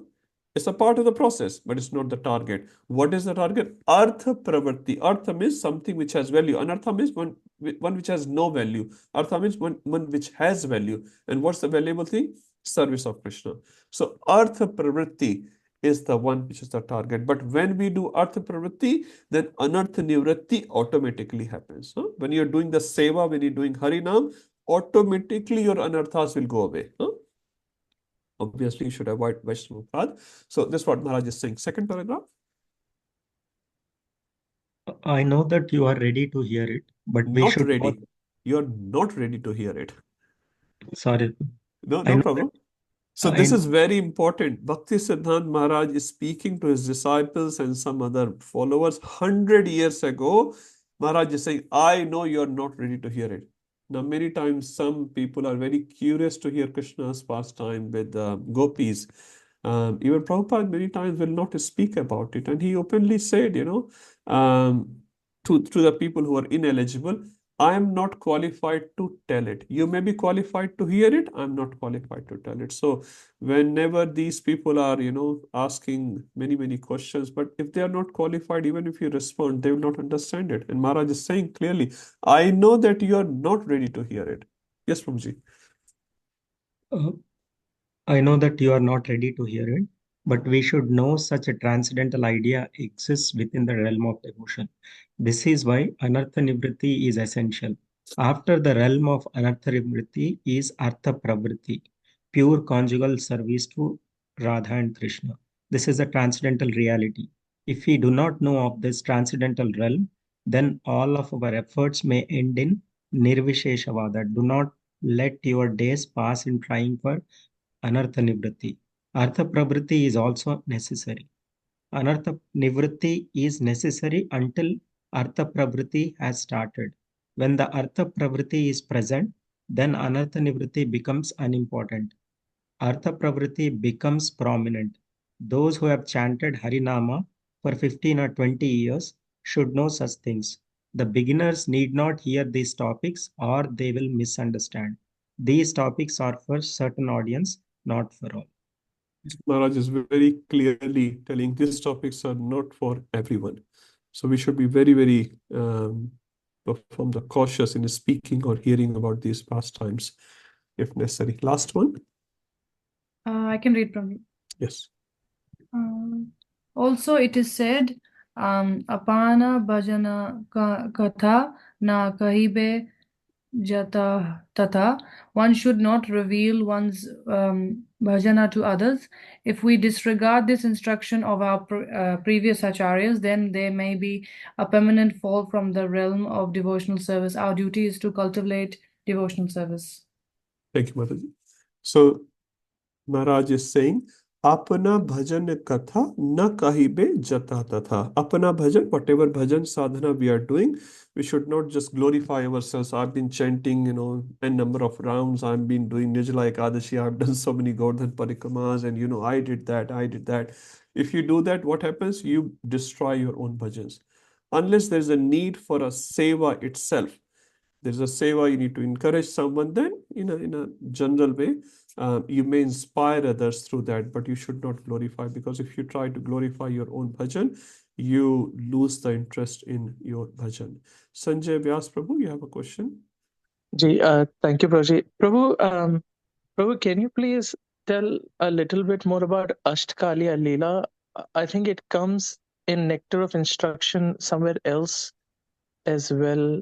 It's a part of the process, but it's not the target. What is the target? Artha Pravritti. Artha means something which has value. Anartha means one which has no value. Artha means one which has value. And what's the valuable thing? Service of Krishna. So Artha Pravritti is the one which is the target. But when we do Artha Pravritti, then Anartha Nivritti automatically happens. Huh? When you're doing the Seva, when you're doing Harinam, automatically your Anarthas will go away. Huh? Obviously, you should avoid Vaishnava path. So this is what Maharaj is saying. Second paragraph. I know that you are ready to hear it, but we Not should ready. not. You're not ready to hear it. Sorry, No, I no know problem. So that. this is very important. Bhakti Siddhanta Maharaj is speaking to his disciples and some other followers 100 years ago. Maharaj is saying, I know you're not ready to hear it. Now, many times some people are very curious to hear Krishna's pastime with gopis. Even Prabhupada many times will not speak about it. And he openly said, to the people who are ineligible, I am not qualified to tell it. You may be qualified to hear it. I'm not qualified to tell it. So whenever these people are, asking many questions, but if they are not qualified, even if you respond, they will not understand it. And Maharaj is saying clearly, I know that you are not ready to hear it. Yes, Prabhuji. Uh, I know that you are not ready to hear it, but we should know such a transcendental idea exists within the realm of devotion. This is why Anartha Nivritti is essential. After the realm of Anartha Nivritti is Artha Pravritti, pure conjugal service to Radha and Krishna. This is a transcendental reality. If we do not know of this transcendental realm, then all of our efforts may end in Nirvisheshavada. Do not let your days pass in trying for Anartha Nivritti. Artha Pravritti is also necessary. Anartha Nivritti is necessary until Artha Pravritti has started. When the Artha Pravritti is present, then Anartha Nivritti becomes unimportant. Artha Pravritti becomes prominent. Those who have chanted Harinama for 15 or 20 years should know such things. The beginners need not hear these topics or they will misunderstand. These topics are for certain audience, not for all. Maharaj is very clearly telling these topics are not for everyone. So we should be very perform the cautious in speaking or hearing about these pastimes if necessary. Last one. I can read from you. Yes. Also, it is said, apana bhajana katha na kahibe jata tata. One should not reveal one's bhajana to others. If we disregard this instruction of our previous acharyas, then there may be a permanent fall from the realm of devotional service. Our duty is to cultivate devotional service. Thank you, Mataji. So Maharaj is saying, Apana bhajan katha na kahibe jata tatha. Apana bhajan, whatever bhajan sadhana we are doing, we should not just glorify ourselves. I've been chanting, a number of rounds. I've been doing Nirjala Ekadashi. I've done so many Govardhan Parikramas and, I did that. If you do that, what happens? You destroy your own bhajans. Unless there's a need for a seva itself. There's a seva, you need to encourage someone, then in a general way, you may inspire others through that, but you should not glorify, because if you try to glorify your own bhajan, you lose the interest in your bhajan. Sanjay Vyas Prabhu, you have a question? Ji, thank you, Prabhuji. Prabhu, can you please tell a little bit more about Ashtkaliya Leela? I think it comes in Nectar of Instruction somewhere else as well,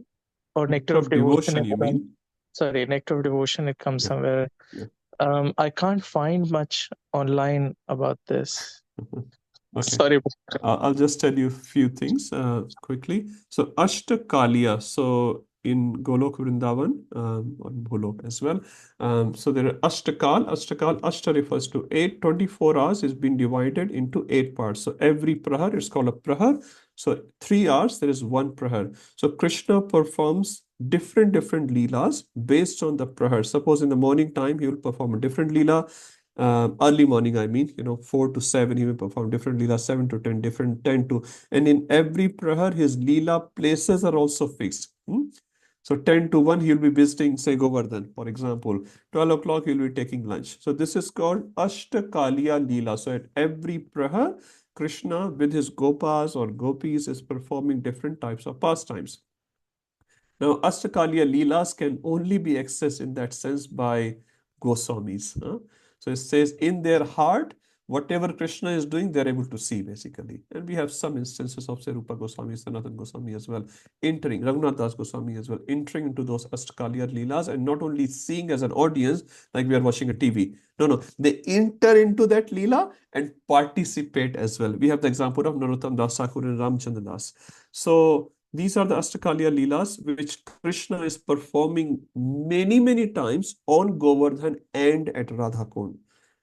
or Nectar of Devotion. You mean? Sorry, Nectar of Devotion, it comes Yeah. somewhere. Yeah. I can't find much online about this. Okay. Sorry. I'll just tell you a few things quickly. So Ashtakaliya, so in Golok Vrindavan, or Golok as well. So there are Ashtakal. Ashta refers to 8. 24 hours is being divided into 8 parts. So every prahar is called a prahar. So 3 hours, there is one prahar. So Krishna performs different leelas based on the prahar. Suppose in the morning time, he will perform a different leela. Early morning, I mean, 4 to 7, he will perform different leela, 7 to 10, different 10 to, and in every prahar, his leela places are also fixed. So 10 to 1, he'll be visiting, say, Govardhan, for example. 12 o'clock, he'll be taking lunch. So this is called Ashtakaliya Leela. So at every prahar, Krishna with his gopas or gopis is performing different types of pastimes. Now, Ashtakaliya Leelas can only be accessed in that sense by Goswamis. So it says in their heart, whatever Krishna is doing, they're able to see basically. And we have some instances of, say, Rupa Goswami, Sanatana Goswami as well, entering, Raghunath Das Goswami as well, entering into those Ashtakaliya Leelas and not only seeing as an audience, like we are watching a TV. No, they enter into that Leela and participate as well. We have the example of Narottam Das Thakur and Ramchandra Das. So these are the Ashtakaliya Leelas which Krishna is performing many times on Govardhan and at Radhakund.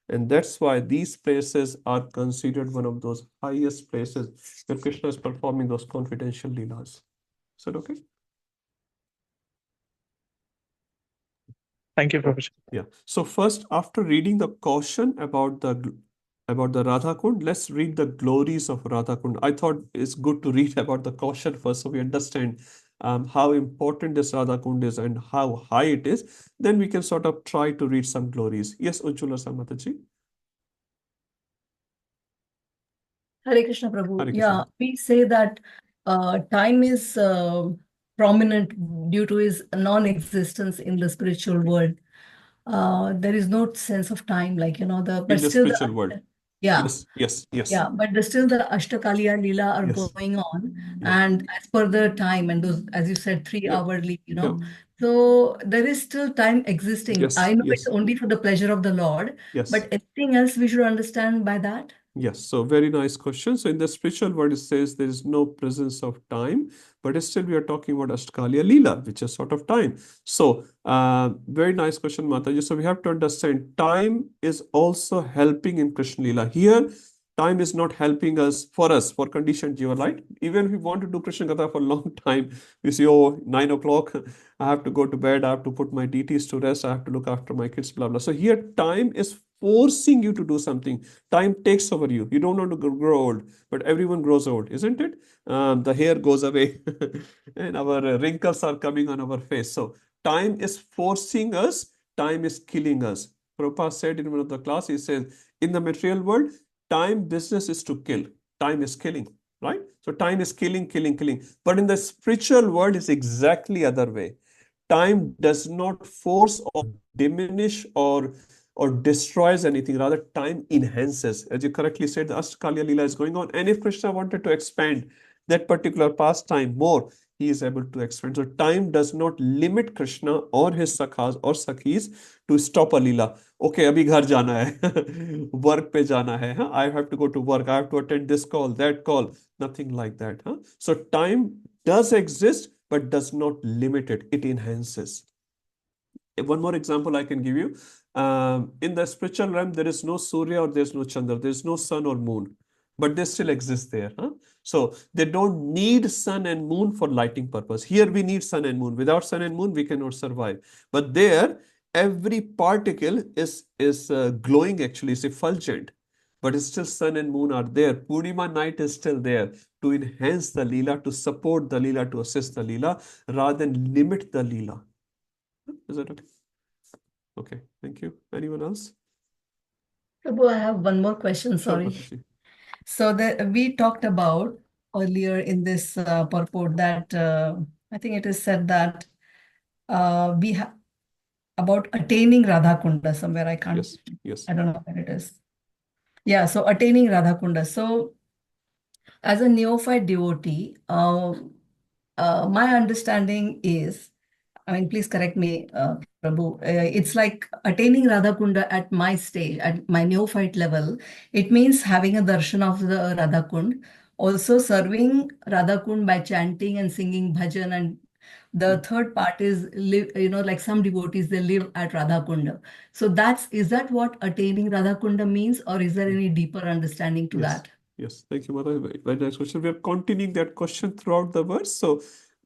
And that's why these places are considered one of those highest places where Krishna is performing those confidential Leelas. Is that okay? Thank you, Prabhuji. Yeah. So first, after reading the caution about the Radha Kund, let's read the glories of Radha Kund. I thought it's good to read about the caution first so we understand how important this Radha Kund is and how high it is. Then we can sort of try to read some glories. Yes, Ujjwala Samataji. Hare Krishna Prabhu. Hare Yeah, Krishna. we say that time is prominent due to his non-existence in the spiritual world. There is no sense of time, like, but In the still spiritual world. yeah. Yes. Yeah, but still the Ashtakaliya Leela are Yes. going on, Yeah. and as per the time, and those, as you said, 3 hourly, Yeah. so there is still time existing. Yes. I know Yes. it's only for the pleasure of the Lord, Yes. but anything else we should understand by that? Yes, so very nice question. So in the spiritual world, it says there is no presence of time, but still we are talking about Ashtakaliya Leela, which is sort of time. So very nice question, Mataji. So we have to understand time is also helping in Krishna Leela. Here, time is not helping us, for conditioned jiva, right? Even if we want to do Krishna Katha for a long time, we say, oh, 9 o'clock, I have to go to bed, I have to put my deities to rest, I have to look after my kids, blah, blah. So here, time is forcing you to do something. Time takes over you. You don't want to grow old, but everyone grows old, isn't it? The hair goes away and our wrinkles are coming on our face. So time is forcing us, time is killing us. Prabhupada said in one of the class, he says, in the material world, time business is to kill. Time is killing, right? So time is killing. But in the spiritual world, it's exactly other way. Time does not force or diminish or destroys anything. Rather, time enhances. As you correctly said, the Ashtakaliya Leela is going on. And if Krishna wanted to expand that particular pastime more, he is able to expand. So time does not limit Krishna or his sakhas or sakhis to stop a Leela. Okay, abhi ghar jana hai. Work pe jana hai. Huh? I have to go to work. I have to attend this call, that call. Nothing like that. Huh? So time does exist, but does not limit it. It enhances. One more example I can give you. In the spiritual realm, there is no Surya or there's no Chandra, there's no sun or moon, but they still exist there. So they don't need sun and moon for lighting purpose. Here we need sun and moon. Without sun and moon, we cannot survive. But there, every particle is glowing, actually, it's effulgent. But still sun and moon are there. Purnima night is still there to enhance the Leela, to support the Leela, to assist the Leela, rather than limit the Leela. Is that okay? Okay, thank you. Anyone else? Prabhu, I have one more question, sorry. Sure, So we talked about earlier in this purport that I think it is said that we have about attaining Radha Kunda somewhere. I can't. Yes. I don't know where it is. Yeah, so attaining Radhakunda. So as a neophyte devotee, my understanding is, I mean, please correct me, Prabhu. It's like attaining Radhakunda at my stage, at my neophyte level. It means having a darshan of the Radhakund, also serving Radhakund by chanting and singing bhajan. And the third part is live, like some devotees, they live at Radhakunda. So is that what attaining Radhakunda means, or is there any deeper understanding to Yes. that? Yes, thank you, Mata. Very nice question. We are continuing that question throughout the verse. So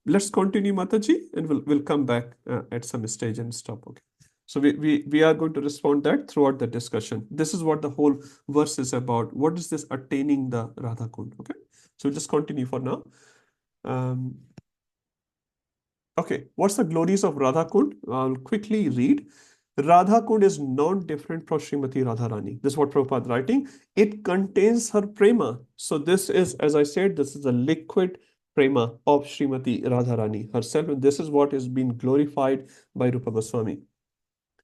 let's continue, Mataji, and we'll come back at some stage and stop. Okay. So we are going to respond that throughout the discussion. This is what the whole verse is about. What is this attaining the Radha Kund? Okay. So just continue for now. Okay, what's the glories of Radha Kund? I'll quickly read. Radha Kund is non-different from Srimati Radharani. This is what Prabhupada writing. It contains her prema. So this is, as I said, this is a liquid prema of Srimati Radharani herself. And this is what is being glorified by Rupa Goswami.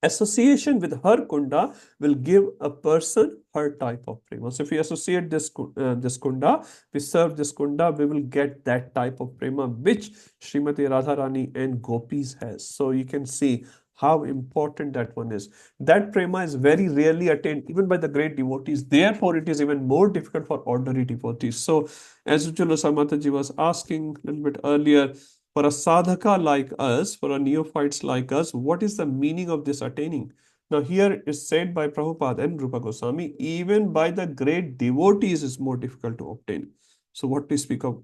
Association with her kunda will give a person her type of prema. So if we associate this kunda, we serve this kunda, we will get that type of prema which Srimati Radharani and Gopis has. So you can see how important that one is. That prema is very rarely attained even by the great devotees. Therefore, it is even more difficult for ordinary devotees. So as Ujjwala Samataji was asking a little bit earlier, for a sadhaka like us, for a neophytes like us, what is the meaning of this attaining? Now here is said by Prabhupada and Rupa Goswami, even by the great devotees is more difficult to obtain. So what to speak of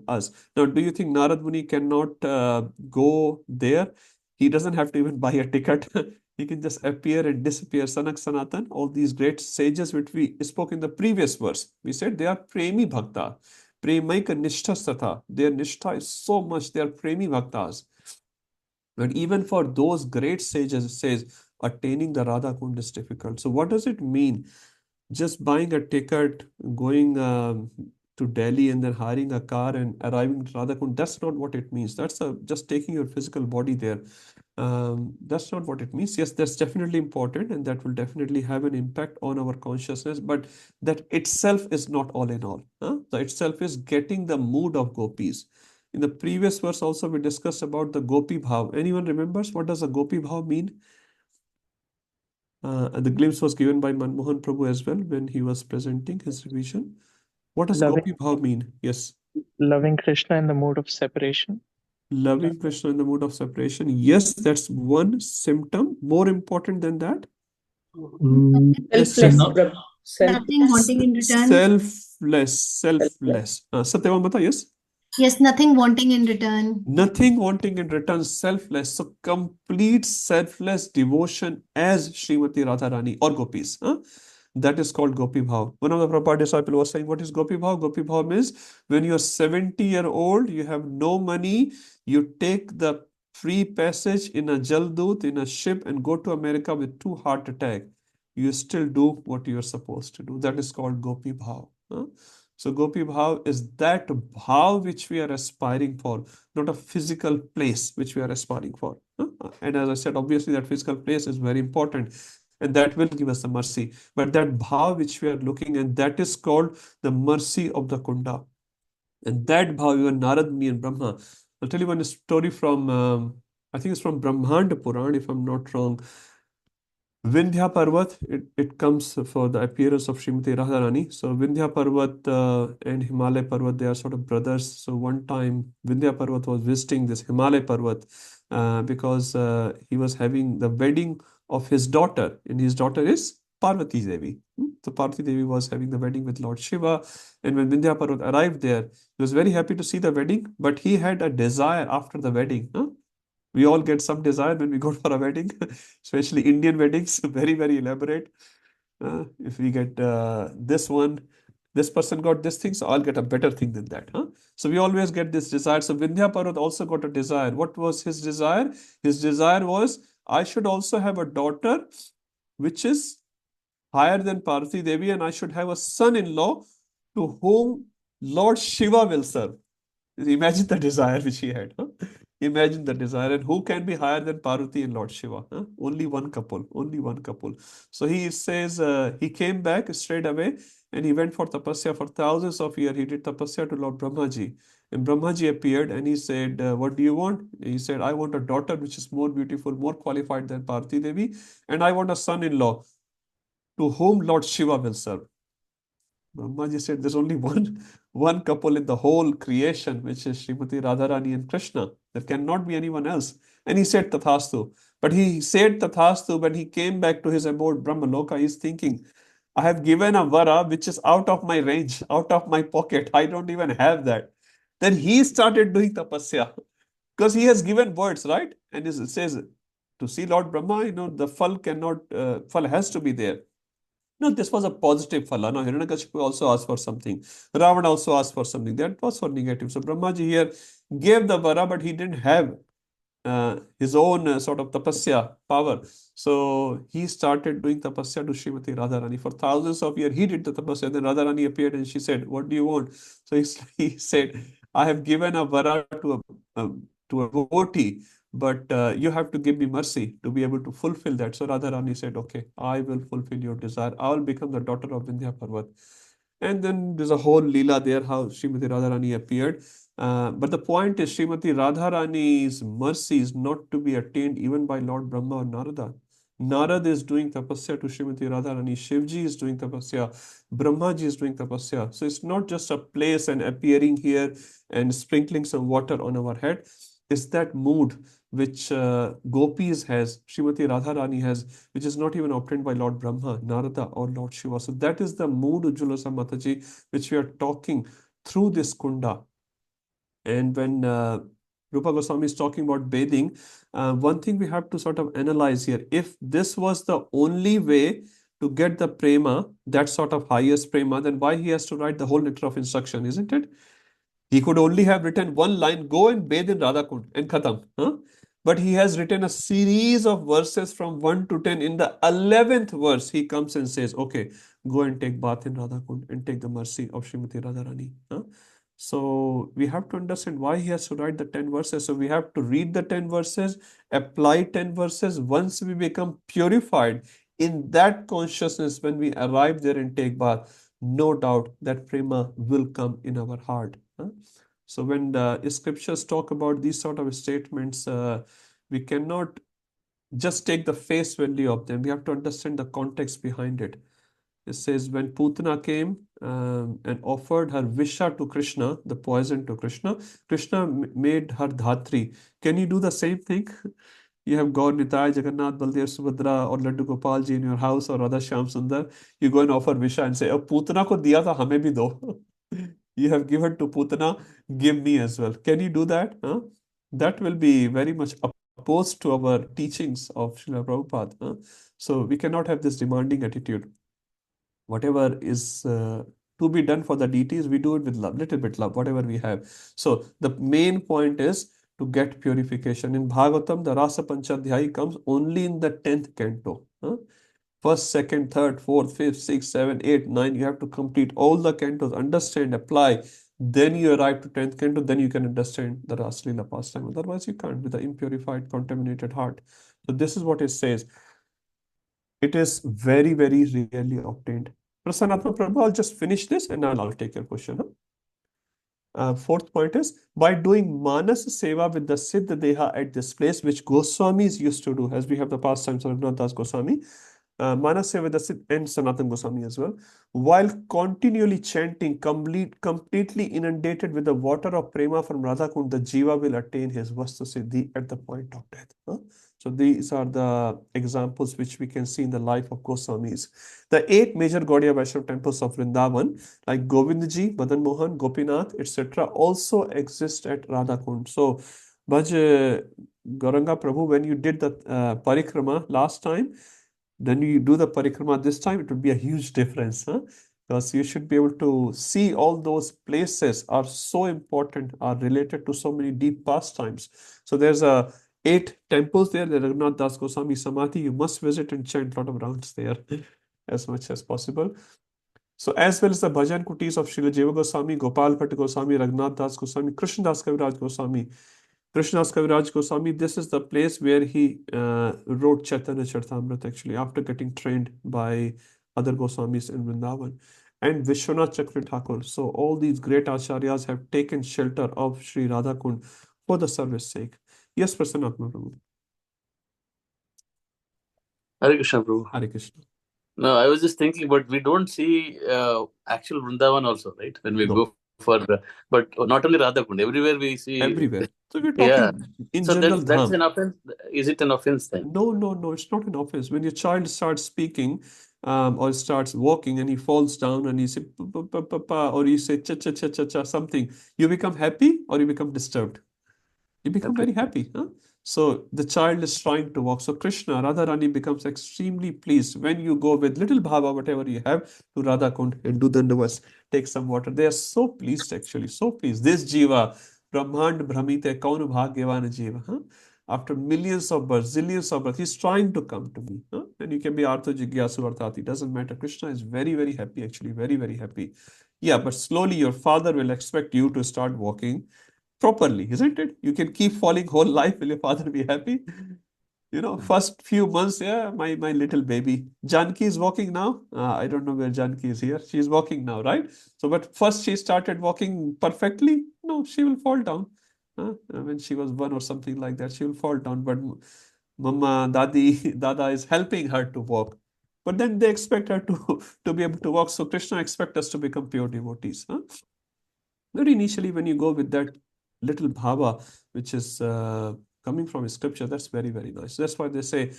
us? Now, do you think Narad Muni cannot go there? He doesn't have to even buy a ticket. He can just appear and disappear. Sanak Sanatan, all these great sages which we spoke in the previous verse, we said they are premi bhakta. Premaika nishtha. Their nishtha is so much, they are premi bhaktas. But even for those great sages, it says attaining the Radha Kund is difficult. So what does it mean? Just buying a ticket, going to Delhi and then hiring a car and arriving at Radha Kund, that's not what it means. That's just taking your physical body there. That's not what it means. Yes, that's definitely important and that will definitely have an impact on our consciousness, but that itself is not all in all. The itself is getting the mood of gopis. In the previous verse also we discussed about the gopi bhav. Anyone remembers what does a gopi bhav mean? The glimpse was given by Manmohan Prabhu as well when he was presenting his vision. What does Loving, gopi bhav mean? Yes. loving Krishna in the mood of separation. Loving Krishna in the mood of separation. Yes, that's one symptom. More important than that? Yes, Selfless, Chinna. Prabhu. Nothing Selfless. wanting in return. Selfless. Satyam Mata, yes? Yes, nothing wanting in return. Nothing wanting in return, selfless. So complete selfless devotion as Srimati Radharani or Gopis. That is called Gopi Bhav. One of the Prabhupada disciples was saying, what is Gopi Bhav? Gopi Bhav means when you're 70-year-old, you have no money, you take the free passage in a Jaldut, in a ship, and go to America with 2 heart attack. You still do what you're supposed to do. That is called Gopi Bhav. So Gopi Bhav is that bhav which we are aspiring for, not a physical place which we are aspiring for. And as I said, obviously that physical place is very important and that will give us the mercy. But that bhav which we are looking at, that is called the mercy of the Kunda. And that bhav, even Narad Muni and Brahma. I'll tell you one story from, I think it's from Brahmanda Puran, if I'm not wrong. Vindhya Parvat, it comes for the appearance of Srimati Radharani. So Vindhya Parvat and Himalaya Parvat, they are sort of brothers. So one time Vindhya Parvat was visiting this Himalaya Parvat because he was having the wedding of his daughter, and his daughter is Parvati Devi. So Parvati Devi was having the wedding with Lord Shiva, and when Vindhya Parvat arrived there, he was very happy to see the wedding, but he had a desire after the wedding. We all get some desire when we go for a wedding, especially Indian weddings, very, very elaborate. If we get this one, this person got this thing, so I'll get a better thing than that. So we always get this desire. So Vindhya Parvat also got a desire. What was his desire? His desire was, I should also have a daughter which is higher than Parvati Devi, and I should have a son-in-law to whom Lord Shiva will serve. Imagine the desire which he had. Imagine the desire. And who can be higher than Parvati and Lord Shiva? Huh? Only one couple. Only one couple. So he says he came back straight away and he went for tapasya for thousands of years. He did tapasya to Lord Brahmaji. And Brahmaji appeared and he said, what do you want? He said, I want a daughter which is more beautiful, more qualified than Parvati Devi. And I want a son-in-law to whom Lord Shiva will serve. Brahmaji said, there's only one couple in the whole creation, which is Srimati Radharani and Krishna. There cannot be anyone else. And he said Tathastu. But he said Tathastu when he came back to his abode, Brahmaloka. He's thinking, I have given a vara which is out of my range, out of my pocket. I don't even have that. Then he started doing tapasya because he has given words, right? And it says, to see Lord Brahma, the phal has to be there. No, this was a positive phala. No, Hiranyakashipu also asked for something. Ravana also asked for something. That was for negative. So Brahmaji here gave the vara, but he didn't have his own sort of tapasya power. So he started doing tapasya to Srimati Radharani. For thousands of years, he did the tapasya. Then Radharani appeared and she said, what do you want? So he said, I have given a vara to a devotee, but you have to give me mercy to be able to fulfill that. So Radharani said, okay, I will fulfill your desire. I will become the daughter of Vindhya Parvat. And then there's a whole Leela there, how Srimati Radharani appeared. But the point is, Srimati Radharani's mercy is not to be attained even by Lord Brahma or Narada. Narada is doing tapasya to Srimati Radharani. Shivji is doing tapasya. Brahmaji is doing tapasya. So it's not just a place and appearing here and sprinkling some water on our head. It's that mood which Gopis has, Srimati Radharani has, which is not even obtained by Lord Brahma, Narada, or Lord Shiva. So that is the mood, Ujjwala Mataji, which we are talking through this kunda. And when Rupa Goswami is talking about bathing, one thing we have to sort of analyze here. If this was the only way to get the prema, that sort of highest prema, then why he has to write the whole letter of instruction, isn't it? He could only have written one line, go and bathe in Radhakund and khatam. Huh? But he has written a series of verses from 1 to 10. In the 11th verse, he comes and says, okay, go and take bath in Radhakund and take the mercy of Srimati Radharani. Huh? So we have to understand why he has to write the 10 verses. So we have to read the 10 verses, apply 10 verses. Once we become purified in that consciousness, when we arrive there and take bath, no doubt that prema will come in our heart. Huh? So when the scriptures talk about these sort of statements, we cannot just take the face value of them. We have to understand the context behind it. It says when Putana came and offered her Visha to Krishna, the poison to Krishna, Krishna made her Dhatri. Can you do the same thing? You have Gaur Nitai, Jagannath, Baldev, Subhadra, or Laddu Gopal ji in your house, or Radha Shyam Sundar. You go and offer Visha and say, "Ab Putana ko diya tha, hame bhi do." You have given to Putana, give me as well. Can you do that? Huh? That will be very much opposed to our teachings of Srila Prabhupada. Huh? So we cannot have this demanding attitude. Whatever is to be done for the deities, we do it with love, little bit love, whatever we have. So the main point is to get purification. In Bhagavatam, the Rasa Panchadhyayi comes only in the 10th canto. Huh? First, second, third, fourth, fifth, sixth, seven, eight, nine, you have to complete all the cantos, understand, apply. Then you arrive to 10th canto, then you can understand the Rasa Leela pastime. Otherwise, you can't with the impurified, contaminated heart. So this is what it says. It is very, very rarely obtained. Prasanatma Prabhu, I'll just finish this and I'll take your question. Fourth point is, by doing Manas Seva with the Siddha Deha at this place, which Goswamis used to do, as we have the pastimes of Raghunath Das Goswami, Manas Seva with the Siddha and Sanatan Goswami as well, while continually chanting, completely inundated with the water of prema from Radhakund, the Jiva will attain his Vastu Siddhi at the point of death. Huh? So these are the examples which we can see in the life of Goswamis. The 8 major Gaudiya Vaishnava temples of Vrindavan, like Govindji, Madan Mohan, Gopinath, etc., also exist at Radhakund. So, Bhaj Gauranga Prabhu, when you did the parikrama last time, then you do the parikrama this time, it would be a huge difference. Huh? Because you should be able to see all those places are so important, are related to so many deep pastimes. So there's 8 temples there, the Raghunath Das Goswami Samadhi. You must visit and chant a lot of rounds there as much as possible. So as well as the bhajan kutis of Srila Jiva Goswami, Gopal Bhatt Goswami, Raghunath Das Goswami, Krishna Das Kaviraj Goswami, Krishna's Kaviraj Goswami, this is the place where he wrote Chaitanya Charitamrita actually, after getting trained by other Goswamis in Vrindavan. And Vishwanath Chakra Thakur. So all these great acharyas have taken shelter of Sri Radha Kund for the service sake. Yes, Prasanatma Prabhu. Hare Krishna, Prabhu. Hare Krishna. No, I was just thinking, but we don't see actual Vrindavan also, right? When we No. go for, but not only Radhakund, everywhere we see. Everywhere. So we're Yeah. talking in So general that's dham. an offense. Is it an offense then? No, it's not an offense. When your child starts speaking or starts walking and he falls down and he says pa, pa, pa, pa, or you say cha cha cha cha cha something, you become happy or you become disturbed? You become very happy. Huh? So the child is trying to walk. So Krishna, Radharani becomes extremely pleased when you go with little bhava, whatever you have, to Radha Kund and do dandavas, take some water. They are so pleased actually, so pleased. This jiva, Brahmand Brahmite, Kaun Bhagyavan jiva. Huh? After millions of births, zillions of births, he's trying to come to me. Huh? And you can be Artha Jigyasu Arthati, doesn't matter. Krishna is very, very happy actually, very, very happy. Yeah, but slowly your father will expect you to start walking properly, isn't it? You can keep falling whole life. Will your father be happy? You know, first few months, yeah, my little baby. Janki is walking now. I don't know where Janki is here. She's walking now, right? So, but first she started walking perfectly. No, she will fall down. When she was 1 or something like that, she will fall down. But Mama, Dada is helping her to walk. But then they expect her to be able to walk. So Krishna expects us to become pure devotees. Not initially when you go with that little bhava, which is coming from scripture, that's very, very nice. That's why they say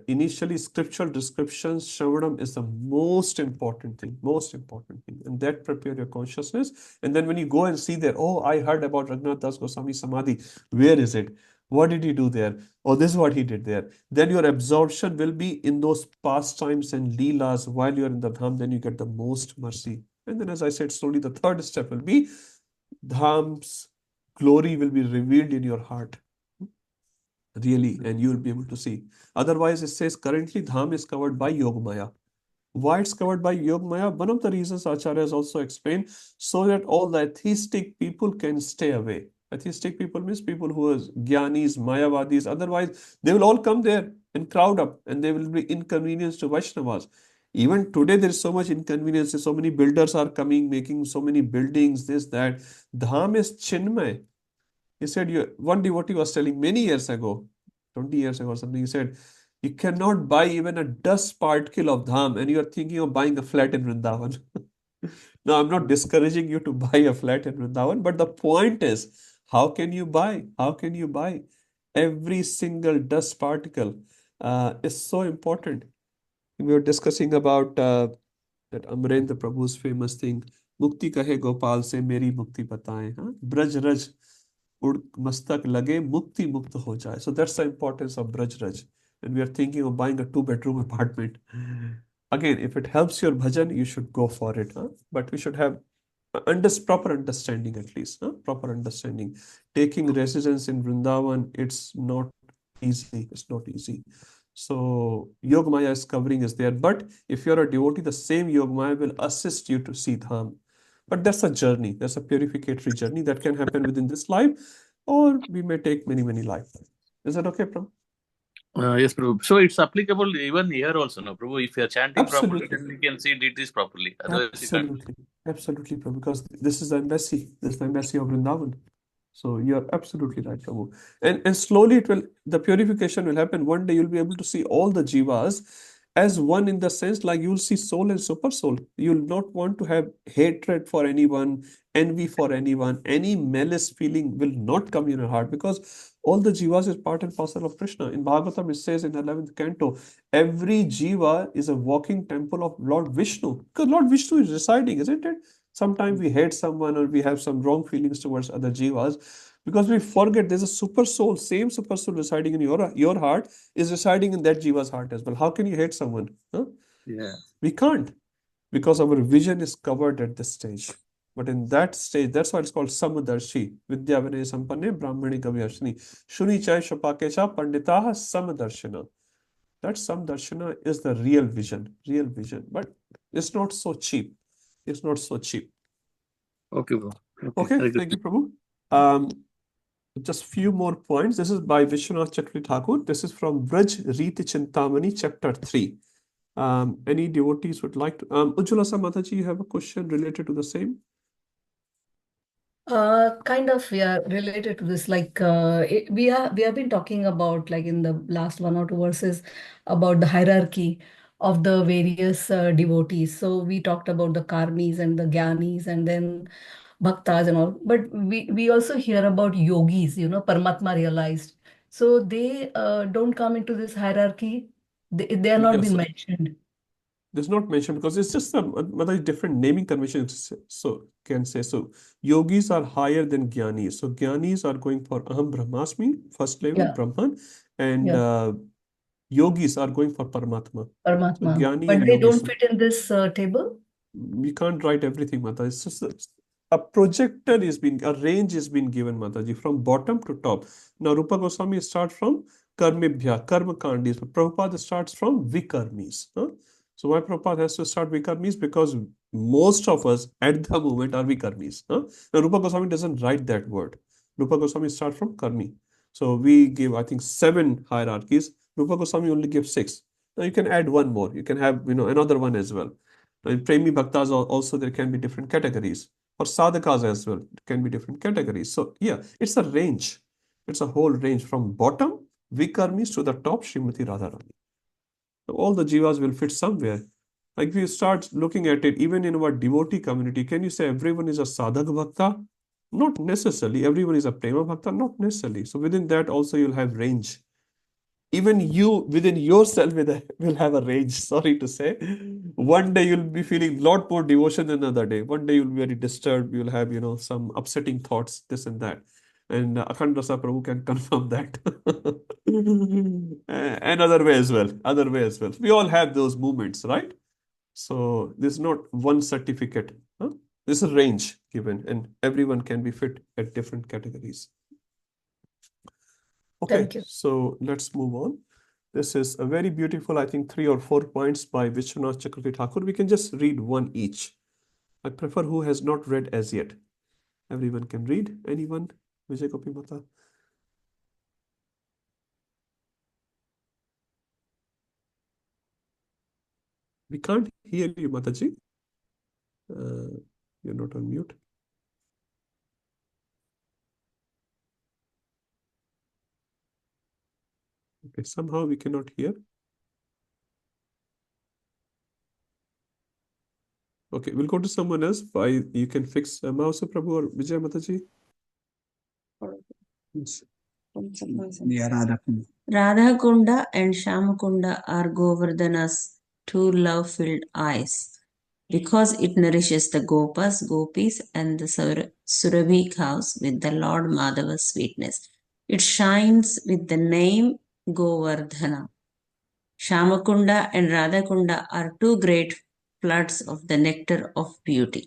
initially scriptural descriptions, Shravanam is the most important thing, and that prepare your consciousness. And then when you go and see there, oh, I heard about Raghunath Das Goswami Samadhi. Where is it? What did he do there? Oh, this is what he did there. Then your absorption will be in those pastimes and leelas while you're in the dham, then you get the most mercy. And then, as I said, slowly the third step will be Dham's glory will be revealed in your heart. Really, and you will be able to see. Otherwise, it says currently Dham is covered by Yogamaya. Why it's covered by Yogamaya? One of the reasons Acharya has also explained, so that all the atheistic people can stay away. Atheistic people means people who are Gyanis, Mayavadis. Otherwise, they will all come there and crowd up and they will be inconvenienced to Vaishnavas. Even today, there is so much inconvenience. So many builders are coming, making so many buildings, this, that. Dham is Chinmay. He said, one devotee was telling many years ago, 20 years ago or something, he said, you cannot buy even a dust particle of dham and you are thinking of buying a flat in Vrindavan. Now, I'm not discouraging you to buy a flat in Vrindavan, but the point is, how can you buy? How can you buy? Every single dust particle is so important. We were discussing about that Amarendra Prabhu's famous thing, Mukti kahe Gopal se meri mukti bataye. Braj Raj, ud mastak lage, mukti mukt ho jaye. So that's the importance of Braj Raj. And we are thinking of buying a 2-bedroom apartment. Again, if it helps your bhajan, you should go for it. But we should have proper understanding at least. Proper understanding. Taking residence in Vrindavan, it's not easy. It's not easy. So Yogamaya covering is there. But if you're a devotee, the same Yogamaya will assist you to see Dham. But that's a journey. That's a purificatory journey that can happen within this life, or we may take many, many lifetimes. Is that okay, Prabhu? Yes, Prabhu. So it's applicable even here also, no, Prabhu? If you're chanting properly, then we can see deities properly. Otherwise, you can't. Absolutely, Prabhu. Because this is the embassy. This is the embassy of Vrindavan. So you're absolutely right, Prabhu. And slowly the purification will happen. One day you'll be able to see all the jivas as one, in the sense like you'll see soul and super soul. You'll not want to have hatred for anyone, envy for anyone. Any malice feeling will not come in your heart, because all the jivas is part and parcel of Krishna. In Bhagavatam, it says in 11th canto, every jiva is a walking temple of Lord Vishnu, because Lord Vishnu is residing, isn't it? Sometimes we hate someone or we have some wrong feelings towards other jivas because we forget there's a super soul, same super soul residing in your heart is residing in that jiva's heart as well. How can you hate someone? Yeah. We can't, because our vision is covered at this stage. But in that stage, that's why it's called Samadarshi. Vidya Vinay Sampanne Brahmani Kavyashni. Shuni Chai Shapakesha Panditaha Samadarshana. That Samadarshana is the real vision. But it's not so cheap. It's not so cheap. Okay, bro. Okay, thank you, Prabhu. Just few more points. This is by Vishwanath Chakravarti Thakur. This is from Vraj Riti Chintamani, chapter 3. Any devotees would like to... Ujjwala Mataji, you have a question related to the same? Kind of, yeah, related to this. Like we have been talking about, like in the last one or two verses, about the hierarchy of the various devotees. So we talked about the karmis and the gyanis and then bhaktas and all. But we also hear about yogis, Paramatma realized. So they don't come into this hierarchy. They are not Yes. been mentioned. It's not mentioned because it's just a different naming convention. So can say so. Yogis are higher than Gyanis. So Gyanis are going for Aham Brahmasmi, first level, Yeah. Brahman, and Yeah. yogis are going for Paramatma. So Paramatma. Gyani But and they yogis. don't fit in this table? We can't write everything, Mata. It's just a projector is being, a range is being given, Mataji, from bottom to top. Now, Rupa Goswami starts from Karmibhya, Karma Kandis. Prabhupada starts from Vikarmis. Huh? So why Prabhupada has to start Vikarmis? Because most of us at the moment are Vikarmis. Huh? Now, Rupa Goswami doesn't write that word. Rupa Goswami starts from Karmi. So we give, I think, 7 hierarchies. Rupa Goswami only gives 6. Now you can add one more. You can have, another one as well. In Premi Bhaktas also there can be different categories. For sadhakas as well, it can be different categories. So yeah, it's a range. It's a whole range from bottom, Vikarmis, to the top, Srimati Radharani. So all the jivas will fit somewhere. Like if you start looking at it, even in our devotee community, can you say everyone is a sadhak bhakta? Not necessarily. Everyone is a prema bhakta? Not necessarily. So within that also you'll have range. Even you within yourself will have a range. Sorry to say, one day you'll be feeling a lot more devotion than another day. One day you'll be very disturbed. You'll have some upsetting thoughts, this and that. And Akhand Rasa Prabhu can confirm that. And other way as well. We all have those moments, right? So there's not one certificate. Huh? There's a range given, and everyone can be fit at different categories. Okay, Thank you. so let's move on. This is a very beautiful, I think, 3 or 4 points by Vishwanath Chakravarti Thakur. We can just read one each. I prefer who has not read as yet. Everyone can read. Anyone? Vijay Gopi Mata. We can't hear you, Mataji. You're not on mute. Okay, somehow we cannot hear. Okay, we'll go to someone else. You can fix Mausa Prabhu or Vijay Mataji. Yeah, Radha Kunda and Shamakunda are Govardhana's 2 love-filled eyes because it nourishes the Gopas, Gopis and the Surabhi cows with the Lord Madhava's sweetness. It shines with the name Govardhana. Shamakunda and Radhakunda are 2 great floods of the nectar of beauty.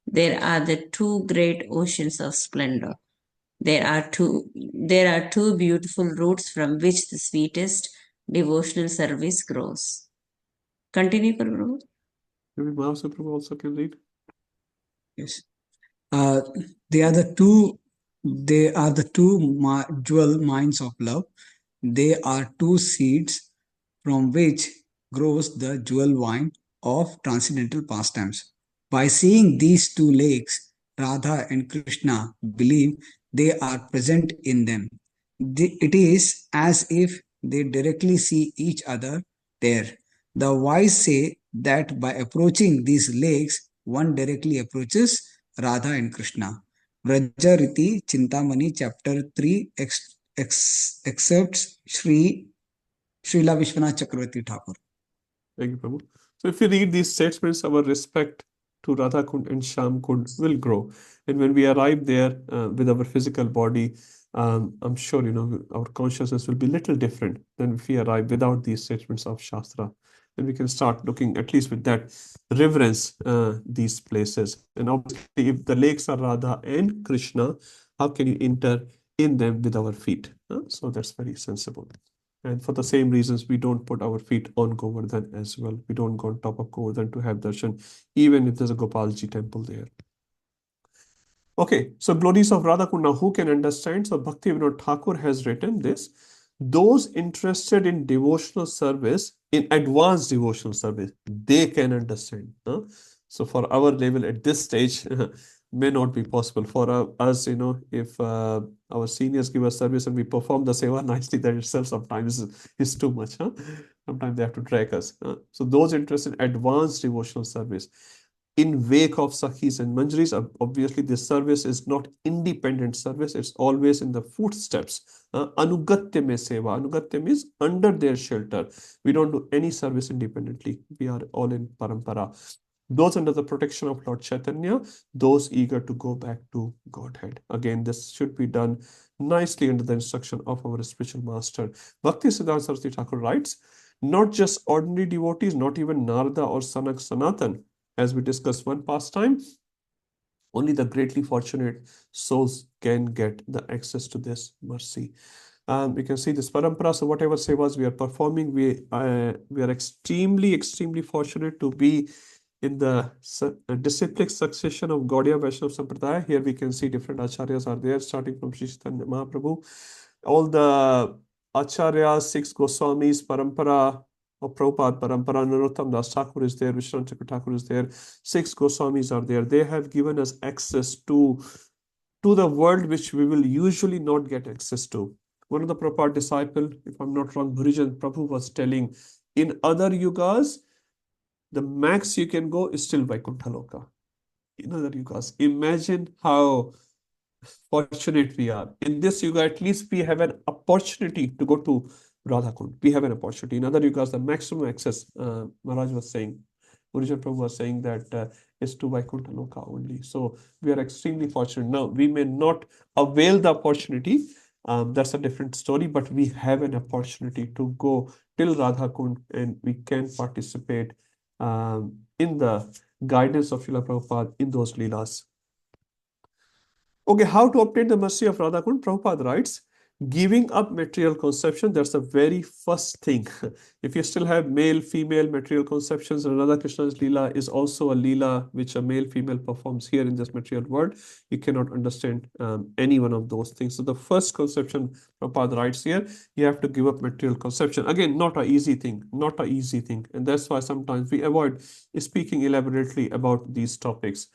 There are the 2 great oceans of splendor. There are two beautiful roots from which the sweetest devotional service grows. Continue, Prabhu. Maybe Mausa Prabhu also can read. Yes. They are the two jewel mines of love. They are 2 seeds from which grows the jewel vine of transcendental pastimes. By seeing these 2 lakes, Radha and Krishna believe they are present in them. It is as if they directly see each other there. The wise say that by approaching these lakes, one directly approaches Radha and Krishna. Vrajariti Chintamani, chapter 3, excerpts Srila Vishwanath Chakravarti Thakur. Thank you, Prabhu. So if we read these statements, our respect to Radha Kund and Sham Kund will grow. And when we arrive there with our physical body, I'm sure, our consciousness will be a little different than if we arrive without these statements of Shastra. And we can start looking, at least with that reverence, these places. And obviously, if the lakes are Radha and Krishna, how can you enter in them with our feet? So that's very sensible. And for the same reasons, we don't put our feet on Govardhan as well. We don't go on top of Govardhan to have darshan, even if there's a Gopalji temple there. Okay, so glories of Radha Kund. Now, who can understand? So, Bhakti Vinod Thakur has written this. Those interested in devotional service, in advanced devotional service, they can understand. So, for our level at this stage, may not be possible. For us, if our seniors give us service and we perform the seva nicely, that itself sometimes is too much. Sometimes they have to drag us. So, those interested in advanced devotional service, in wake of Sakhis and Manjaris, obviously this service is not independent service, it's always in the footsteps. Anugatya me seva. Anugatya means under their shelter. We don't do any service independently. We are all in parampara. Those under the protection of Lord Chaitanya, those eager to go back to Godhead. Again, this should be done nicely under the instruction of our spiritual master. Bhakti Siddhanta Saraswati Thakur writes, not just ordinary devotees, not even Narada or Sanak Sanatan, as we discussed one pastime, only the greatly fortunate souls can get the access to this mercy. We can see this parampara. So whatever sevas we are performing, we are extremely fortunate to be in the disciplic succession of Gaudiya Vaishnava Sampradaya. Here we can see different acharyas are there, starting from Sri Chaitanya Mahaprabhu. All the acharyas, 6 Goswamis, parampara of Prabhupada parampara, Narottam Das Thakur is there, Vishnu Chakra Thakur is there, 6 Goswamis are there. They have given us access to the world which we will usually not get access to. One of the Prabhupada disciple, if I'm not wrong, Bhurijan Prabhu was telling, in other yugas, the max you can go is still Vaikuntha Loka. In other yugas, imagine how fortunate we are. In this yuga, at least we have an opportunity to go to Radhakund. We have an opportunity. In other yugas, the maximum access, Maharaj was saying, Bhurijan Prabhu was saying that is to Vaikuntha Loka only. So we are extremely fortunate. Now, we may not avail the opportunity. That's a different story, but we have an opportunity to go till Radhakund and we can participate in the guidance of Srila Prabhupada in those leelas. Okay, how to obtain the mercy of Radhakund? Prabhupada writes, giving up material conception, that's the very first thing. If you still have male, female material conceptions, Radha Krishna's Leela is also a Leela which a male, female performs here in this material world. You cannot understand any one of those things. So the first conception Prabhupada writes here, you have to give up material conception. Again, not an easy thing, not an easy thing. And that's why sometimes we avoid speaking elaborately about these topics.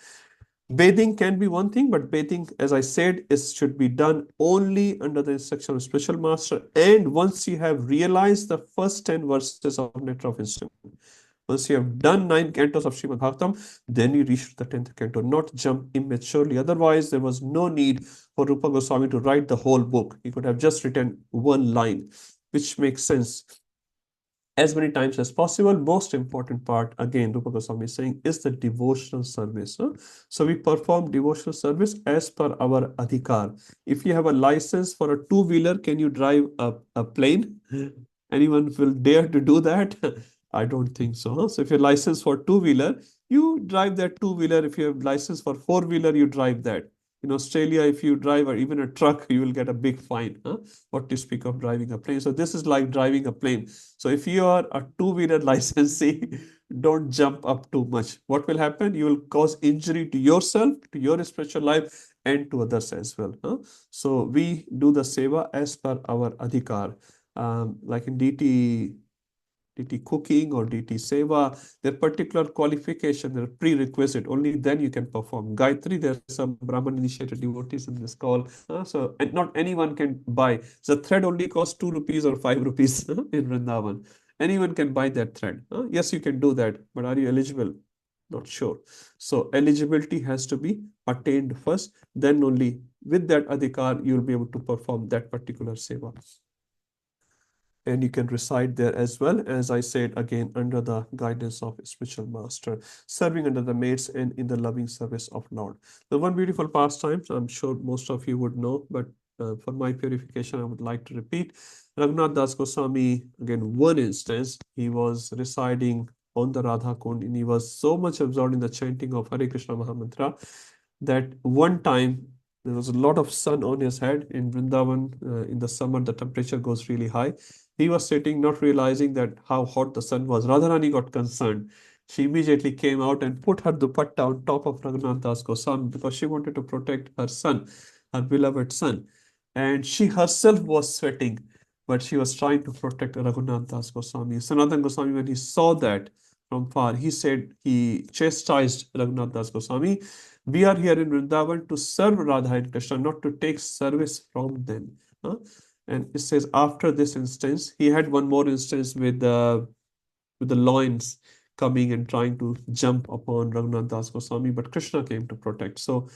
Bathing can be one thing, but bathing, as I said, should be done only under the instruction of special master. And once you have realized the first 10 verses of Nectar of Instant, once you have done 9 cantos of Srimad Bhagavatam, then you reach the 10th canto, not jump immaturely. Otherwise, there was no need for Rupa Goswami to write the whole book. He could have just written one line, which makes sense. As many times as possible. Most important part, again, Rupa Goswami is saying, is the devotional service. So we perform devotional service as per our adhikar. If you have a license for a two-wheeler, can you drive a plane? Anyone will dare to do that? I don't think so. So if you're licensed for two-wheeler, you drive that two-wheeler. If you have license for four-wheeler, you drive that. In Australia, if you drive or even a truck, you will get a big fine. What to speak of driving a plane? So this is like driving a plane. So if you are a two-wheeler licensee, don't jump up too much. What will happen? You will cause injury to yourself, to your spiritual life, and to others as well. So we do the seva as per our adhikar. Like in DT cooking or DT seva, there are particular qualification, there are prerequisite. Only then you can perform. Gayatri, there are some Brahman initiated devotees in this call. So and not anyone can buy. The thread only costs 2 rupees or 5 rupees in Vrindavan. Anyone can buy that thread. Yes, you can do that, but are you eligible? Not sure. So eligibility has to be attained first. Then only with that adhikar, you will be able to perform that particular seva. And you can reside there as well, as I said, again, under the guidance of spiritual master, serving under the maids and in the loving service of Lord. The one beautiful pastime, I'm sure most of you would know, but for my purification, I would like to repeat. Raghunath Das Goswami, again, one instance, he was residing on the Radha Kund, and he was so much absorbed in the chanting of Hare Krishna Mahamantra that one time there was a lot of sun on his head in Vrindavan. In the summer, the temperature goes really high. He was sitting, not realizing that how hot the sun was. Radharani got concerned. she immediately came out and put her dupatta on top of Raghunath Das Goswami because she wanted to protect her son, her beloved son. And she herself was sweating, but she was trying to protect Raghunath Das Goswami. Sanatana Goswami, when he saw that from far, he said, he chastised Raghunath Das Goswami. We are here in Vrindavan to serve Radha and Krishna, not to take service from them. And it says after this instance, he had one more instance with the lions coming and trying to jump upon Raghunath Das Goswami, but Krishna came to protect. So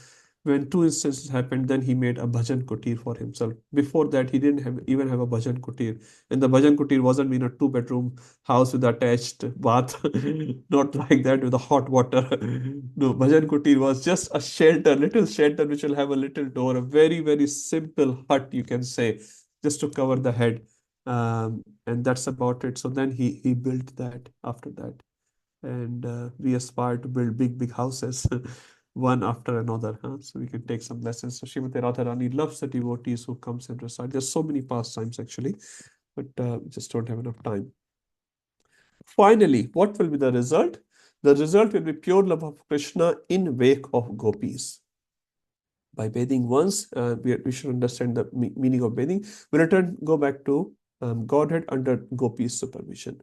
when two instances happened, then he made a bhajan kutir for himself. Before that, he didn't even have a bhajan kutir. And the bhajan kutir wasn't in a 2-bedroom house with attached bath, not like that with a hot water. No, bhajan kutir was just a shelter, little shelter, which will have a little door, a very, very simple hut, you can say, just to cover the head. And that's about it. So then he built that after that. And we aspire to build big houses, one after another. So we can take some lessons. So Srimati Radharani loves the devotees who comes and recite. There's so many pastimes actually, but we just don't have enough time. Finally, what will be the result? The result will be pure love of Krishna in wake of gopis. By bathing once, we should understand the meaning of bathing. We return, go back to Godhead under gopis' supervision.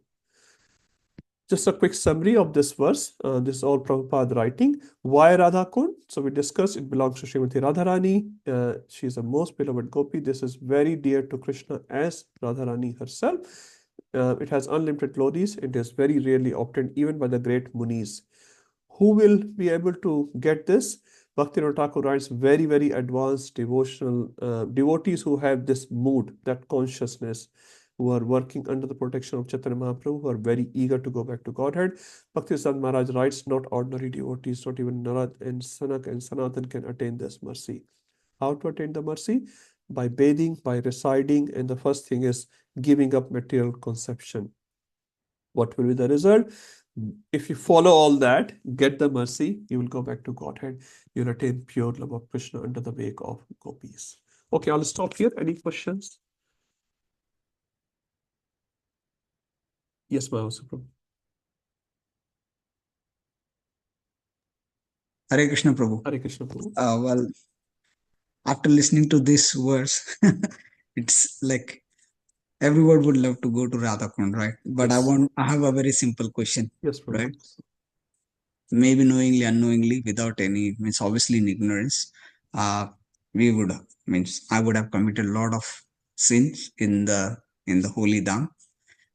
Just a quick summary of this verse. This is all Prabhupada writing. Why Radha Kund? So we discussed it belongs to Srimati Radharani. She is the most beloved gopi. This is very dear to Krishna as Radharani herself. It has unlimited glories. It is very rarely obtained even by the great munis. Who will be able to get this? Bhaktivinoda Thakur writes very, very advanced devotional devotees who have this mood, that consciousness, who are working under the protection of Chaitanya Mahaprabhu, who are very eager to go back to Godhead. Bhaktisiddhanta Maharaj writes, not ordinary devotees, not even Narad and Sanak and Sanatan can attain this mercy. How to attain the mercy? By bathing, by reciting, and the first thing is giving up material conception. What will be the result? If you follow all that, get the mercy, you will go back to Godhead. You'll attain pure love of Krishna under the wake of gopis. Okay, I'll stop here. Any questions? Yes, Mahasa Prabhu. Hare Krishna Prabhu. Hare Krishna Prabhu. Well, after listening to this verse, it's like everyone would love to go to Radha Kund, right? But Yes. I have a very simple question, Yes, Prabhu. right? Maybe knowingly, unknowingly, without any, means obviously in ignorance, we would, means I would have committed a lot of sins in the holy dham.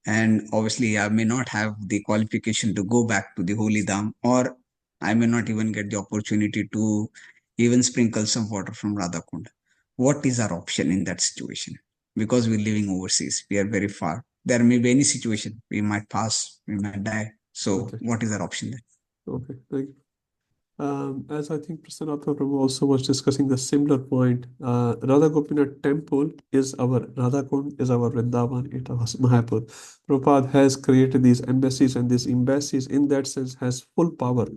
And obviously I may not have the qualification to go back to the holy dham, or I may not even get the opportunity to even sprinkle some water from Radha Kund. What is our option in that situation? Because we're living overseas, we are very far. There may be any situation, we might pass, we might die. So Okay. what is our option then? Okay, thank you. As I think Prasanatha Prabhu also was discussing the similar point, Radha Gopinath temple is our Radha Kund, is our Vrindavan, it was Mayapur. Prabhupada has created these embassies, and these embassies in that sense has full power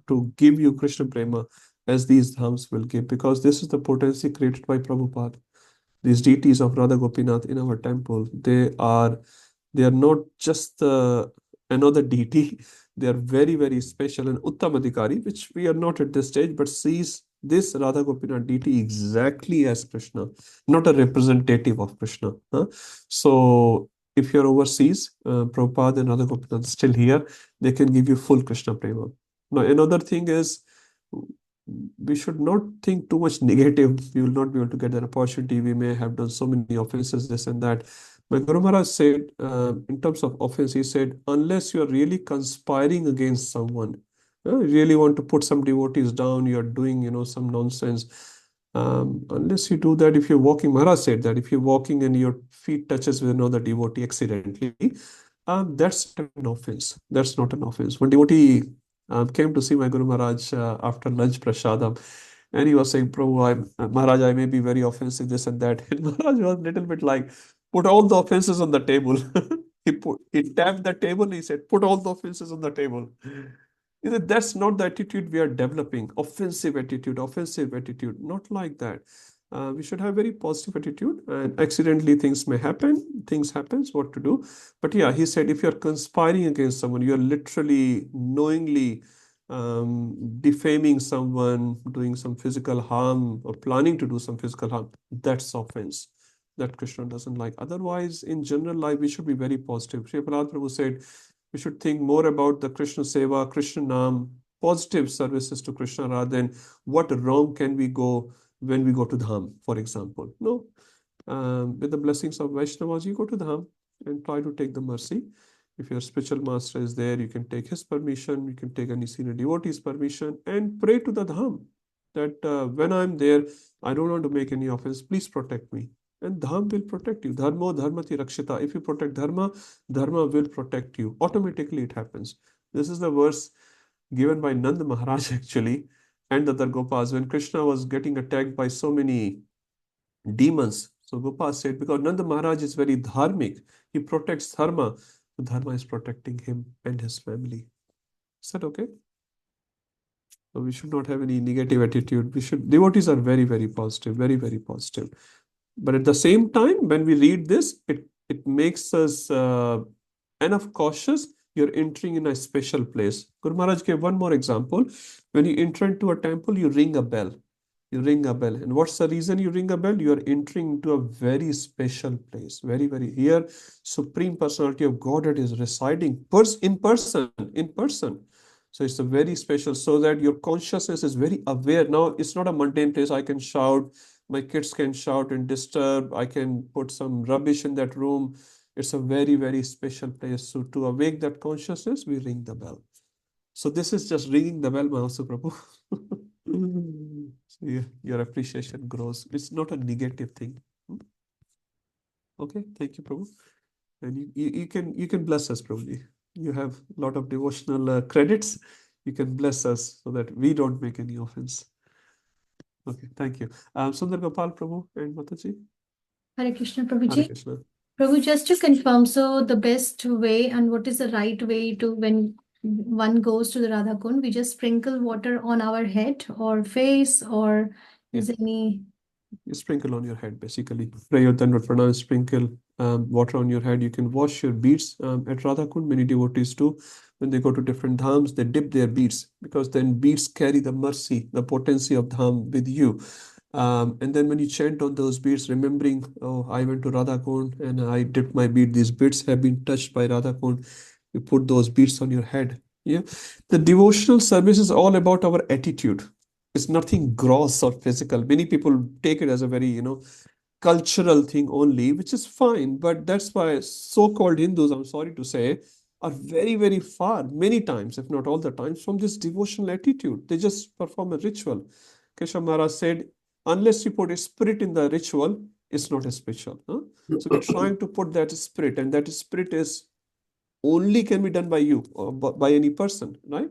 to give you Krishna Prema as these dhams will give, because this is the potency created by Prabhupada. These deities of Radha Gopinath in our temple, they are not just another deity. They are very, very special, and Uttamadhikari, which we are not at this stage, but sees this Radha Gopinath deity exactly as Krishna, not a representative of Krishna. So if you're overseas, Prabhupada and Radha Gopinath still here, they can give you full Krishna Prema. Now, another thing is, we should not think too much negative. We will not be able to get an opportunity. We may have done so many offenses, this and that. My Guru Maharaj said, in terms of offense, he said, unless you are really conspiring against someone, you really want to put some devotees down, you are doing, some nonsense. Unless you do that, if you're walking, Maharaj said that if you're walking and your feet touches with another devotee accidentally, that's an offense. That's not an offense. One devotee came to see my Guru Maharaj after lunch prasadam, and he was saying, Prabhu, Maharaj, I may be very offensive, this and that. And Maharaj was a little bit like, put all the offenses on the table. He tapped the table and he said, put all the offenses on the table. He said, that's not the attitude we are developing. Offensive attitude, not like that. We should have very positive attitude, and accidentally things may happen. Things happens, what to do. But yeah, he said if you're conspiring against someone, you're literally knowingly defaming someone, doing some physical harm, or planning to do some physical harm, that's offense that Krishna doesn't like. Otherwise, in general life, we should be very positive. Sri Prahlad Prabhu said we should think more about the Krishna Seva, Krishna Nam, positive services to Krishna, rather than what wrong can we go when we go to Dham, for example. No, with the blessings of Vaishnavas, you go to Dham and try to take the mercy. If your spiritual master is there, you can take his permission, you can take any senior devotee's permission and pray to the Dham that when I'm there, I don't want to make any offense, please protect me. And Dham will protect you. Dharmo dharmati rakshita. If you protect Dharma, Dharma will protect you. Automatically it happens. This is the verse given by Nanda Maharaj actually, and the other Gopas when Krishna was getting attacked by so many demons. So Gopal said, because Nanda Maharaj is very dharmic, he protects Dharma, so Dharma is protecting him and his family. Is that okay? So we should not have any negative attitude. Devotees are very, very positive, very, very positive. But at the same time, when we read this, it makes us enough cautious. You're entering in a special place. Guru Maharaj gave one more example. When you enter into a temple, you ring a bell. You ring a bell. And what's the reason you ring a bell? You are entering into a very special place. Very, very here. Supreme Personality of Godhead is residing in person. So it's a very special, so that your consciousness is very aware. Now it's not a mundane place. I can shout, my kids can shout and disturb. I can put some rubbish in that room. It's a very, very special place. So to awake that consciousness, we ring the bell. So this is just ringing the bell, Mahasa Prabhu. So yeah, your appreciation grows. It's not a negative thing. Okay, thank you, Prabhu. And you can bless us, Prabhuji. You have a lot of devotional credits. You can bless us so that we don't make any offense. Okay, thank you. Sundar Gopal Prabhu and Mataji. Hare Krishna, Hare Prabhuji. Krishna. Prabhu, just to confirm, so the best way and what is the right way to when one goes to the Radha Kund, we just sprinkle water on our head or face, or is any? You sprinkle on your head, basically. Pray your Dandavat Pranam, sprinkle water on your head. You can wash your beads at Radha Kund. Many devotees do. When they go to different dhams, they dip their beads, because then beads carry the mercy, the potency of dham with you. And then when you chant on those beads, remembering, oh, I went to Radha Kund and I dipped my bead. These beads have been touched by Radha Kund. You put those beads on your head. Yeah. The devotional service is all about our attitude. It's nothing gross or physical. Many people take it as a very, cultural thing only, which is fine. But that's why so-called Hindus, I'm sorry to say, are very, very far, many times, if not all the times, from this devotional attitude. They just perform a ritual. Keshav Maharaj said, unless you put a spirit in the ritual, it's not a spiritual. So we're trying to put that spirit, and that spirit is only can be done by you or by any person, right?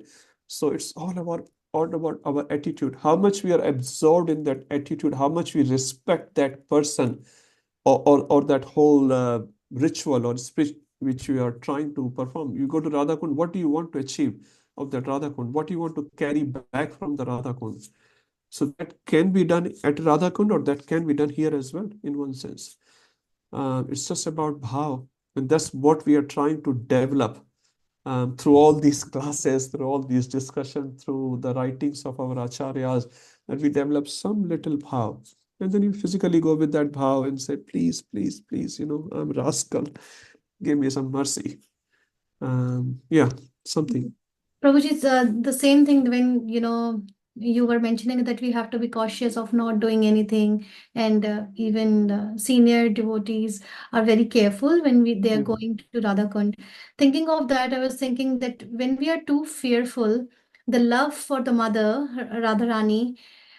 So it's all about our attitude, how much we are absorbed in that attitude, how much we respect that person or that whole ritual or spirit which we are trying to perform. You go to Radha Kund, what do you want to achieve of that Radha Kund? What do you want to carry back from the Radha Kund? So that can be done at Radha Kund, or that can be done here as well, in one sense. It's just about bhav, and that's what we are trying to develop through all these classes, through all these discussions, through the writings of our acharyas, that we develop some little bhav. And then you physically go with that bhav and say, please, please, please, I'm rascal. Give me some mercy. Something. Prabhuji, it's the same thing when, you were mentioning that we have to be cautious of not doing anything, and even senior devotees are very careful when they are going to Radha Kund. Thinking of that, I was thinking that when we are too fearful, the love for the mother, Radharani,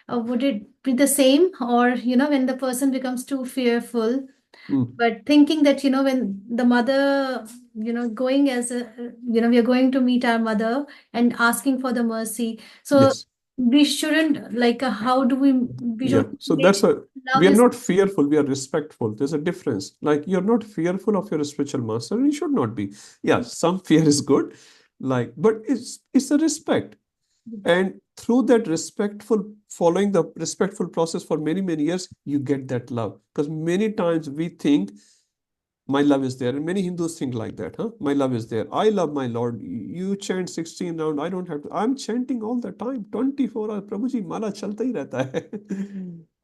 would it be the same? Or, when the person becomes too fearful, but thinking that, when the mother, going as we are going to meet our mother and asking for the mercy. So Yes. we shouldn't, how do we don't. So that's why we are is not fearful, we are respectful. There's a difference. Like, you're not fearful of your spiritual master, and you should not be. Yeah, some fear is good, but it's a respect. And through that following the respectful process for many, many years, you get that love. Because many times we think my love is there, and many Hindus think like that, my love is there, I love my Lord. You chant 16 round, I don't have to. I'm chanting all the time, 24 hours. Prabhuji, mala chalta hi rehta hai.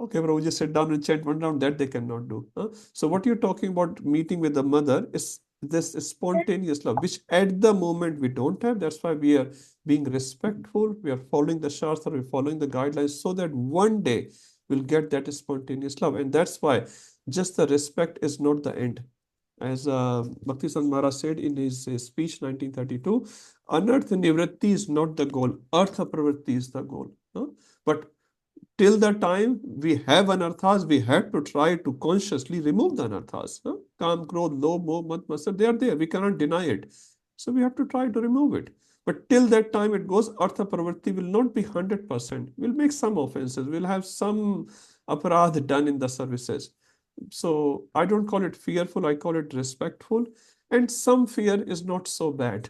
Okay, Prabhuji, sit down and chant one round. That they cannot do. So what you're talking about, meeting with the mother, is this spontaneous love, which at the moment we don't have. That's why we are being respectful, we are following the Shastra, we're following the guidelines, so that one day we'll get that spontaneous love. And that's why just the respect is not the end. As Bhakti Sant Maharaj said in his speech 1932, Anartha Nivritti is not the goal, Artha Pravritti is the goal. But till the time we have anarthas, we have to try to consciously remove the anarthas. Kam, Krodh, Lobh, Moh, Mad, Matsar, they are there. We cannot deny it. So we have to try to remove it. But till that time it goes, Artha Pravritti will not be 100%. We'll make some offenses. We'll have some aparadh done in the services. So I don't call it fearful, I call it respectful. And some fear is not so bad.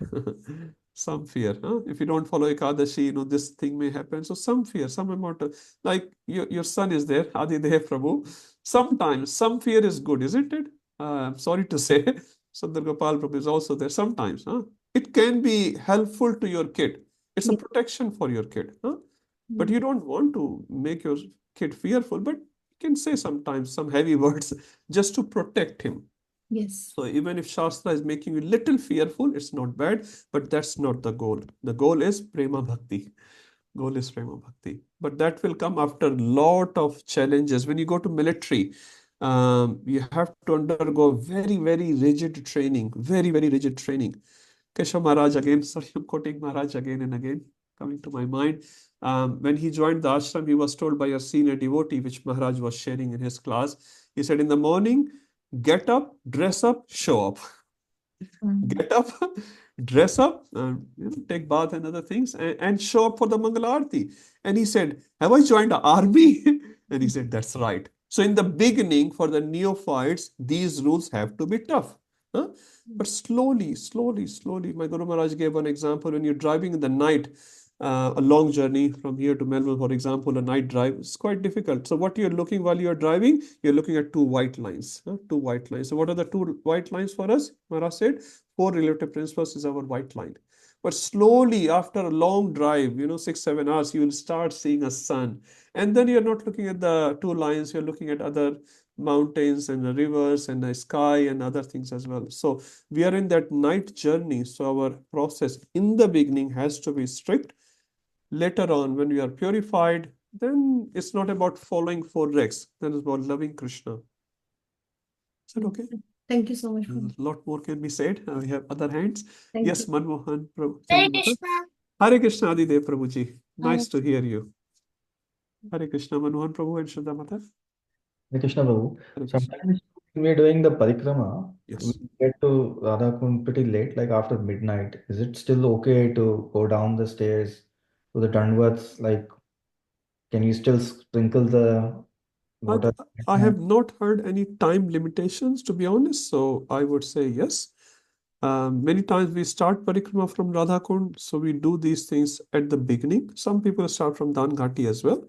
Some fear. If you don't follow Ekadashi, this thing may happen. So some fear, some amount of, like your son is there, Adidev Prabhu. Sometimes some fear is good, isn't it? I'm sorry to say, Sundar Gopal Prabhu is also there sometimes. It can be helpful to your kid. It's a protection for your kid. But you don't want to make your kid fearful, but can say sometimes some heavy words just to protect him. Yes. So even if Shastra is making you a little fearful, it's not bad, but that's not the goal. The goal is Prema Bhakti. Goal is Prema Bhakti. But that will come after a lot of challenges. When you go to military, you have to undergo very, very rigid training. Very, very rigid training. Keshav Maharaj again, sorry, I'm quoting Maharaj again and again, coming to my mind. When he joined the ashram, he was told by a senior devotee, which Maharaj was sharing in his class. He said, in the morning, get up, dress up, show up. Get up, dress up, take bath and other things, and show up for the Mangala Aarti. And he said, have I joined the army? And he said, that's right. So in the beginning, for the neophytes, these rules have to be tough. But slowly, my Guru Maharaj gave one example. When you're driving in the night, a long journey from here to Melbourne, for example, a night drive, it's quite difficult. So what you're looking while you're driving, you're looking at two white lines. Two white lines. So what are the two white lines for us? Maharaj said, 4 relative principles is our white line. But slowly, after a long drive, 6-7 hours, you will start seeing a sun. And then you're not looking at the two lines, you're looking at other mountains and the rivers and the sky and other things as well. So we are in that night journey. So our process in the beginning has to be strict. Later on, when we are purified, then it's not about following 4 regs. Then it's about loving Krishna. Is that okay? Thank you so much. A lot more can be said. We have other hands. Thank Yes, you. Manmohan Prabhu. Hare Krishna. Hare Krishna, Adidev Prabhuji. Nice Hare to hear you. Hare Krishna, Manmohan Prabhu and Shraddha Mata. Hare Krishna Prabhu. Hare Krishna. Sometimes when we're doing the parikrama, Yes. we get to Radha Kund pretty late, like after midnight. Is it still okay to go down the stairs to the Dandavats? Like, can you still sprinkle the water? I have not heard any time limitations, to be honest. So I would say yes. Many times we start parikrama from Radha Kund, so we do these things at the beginning. Some people start from Dan Ghati as well,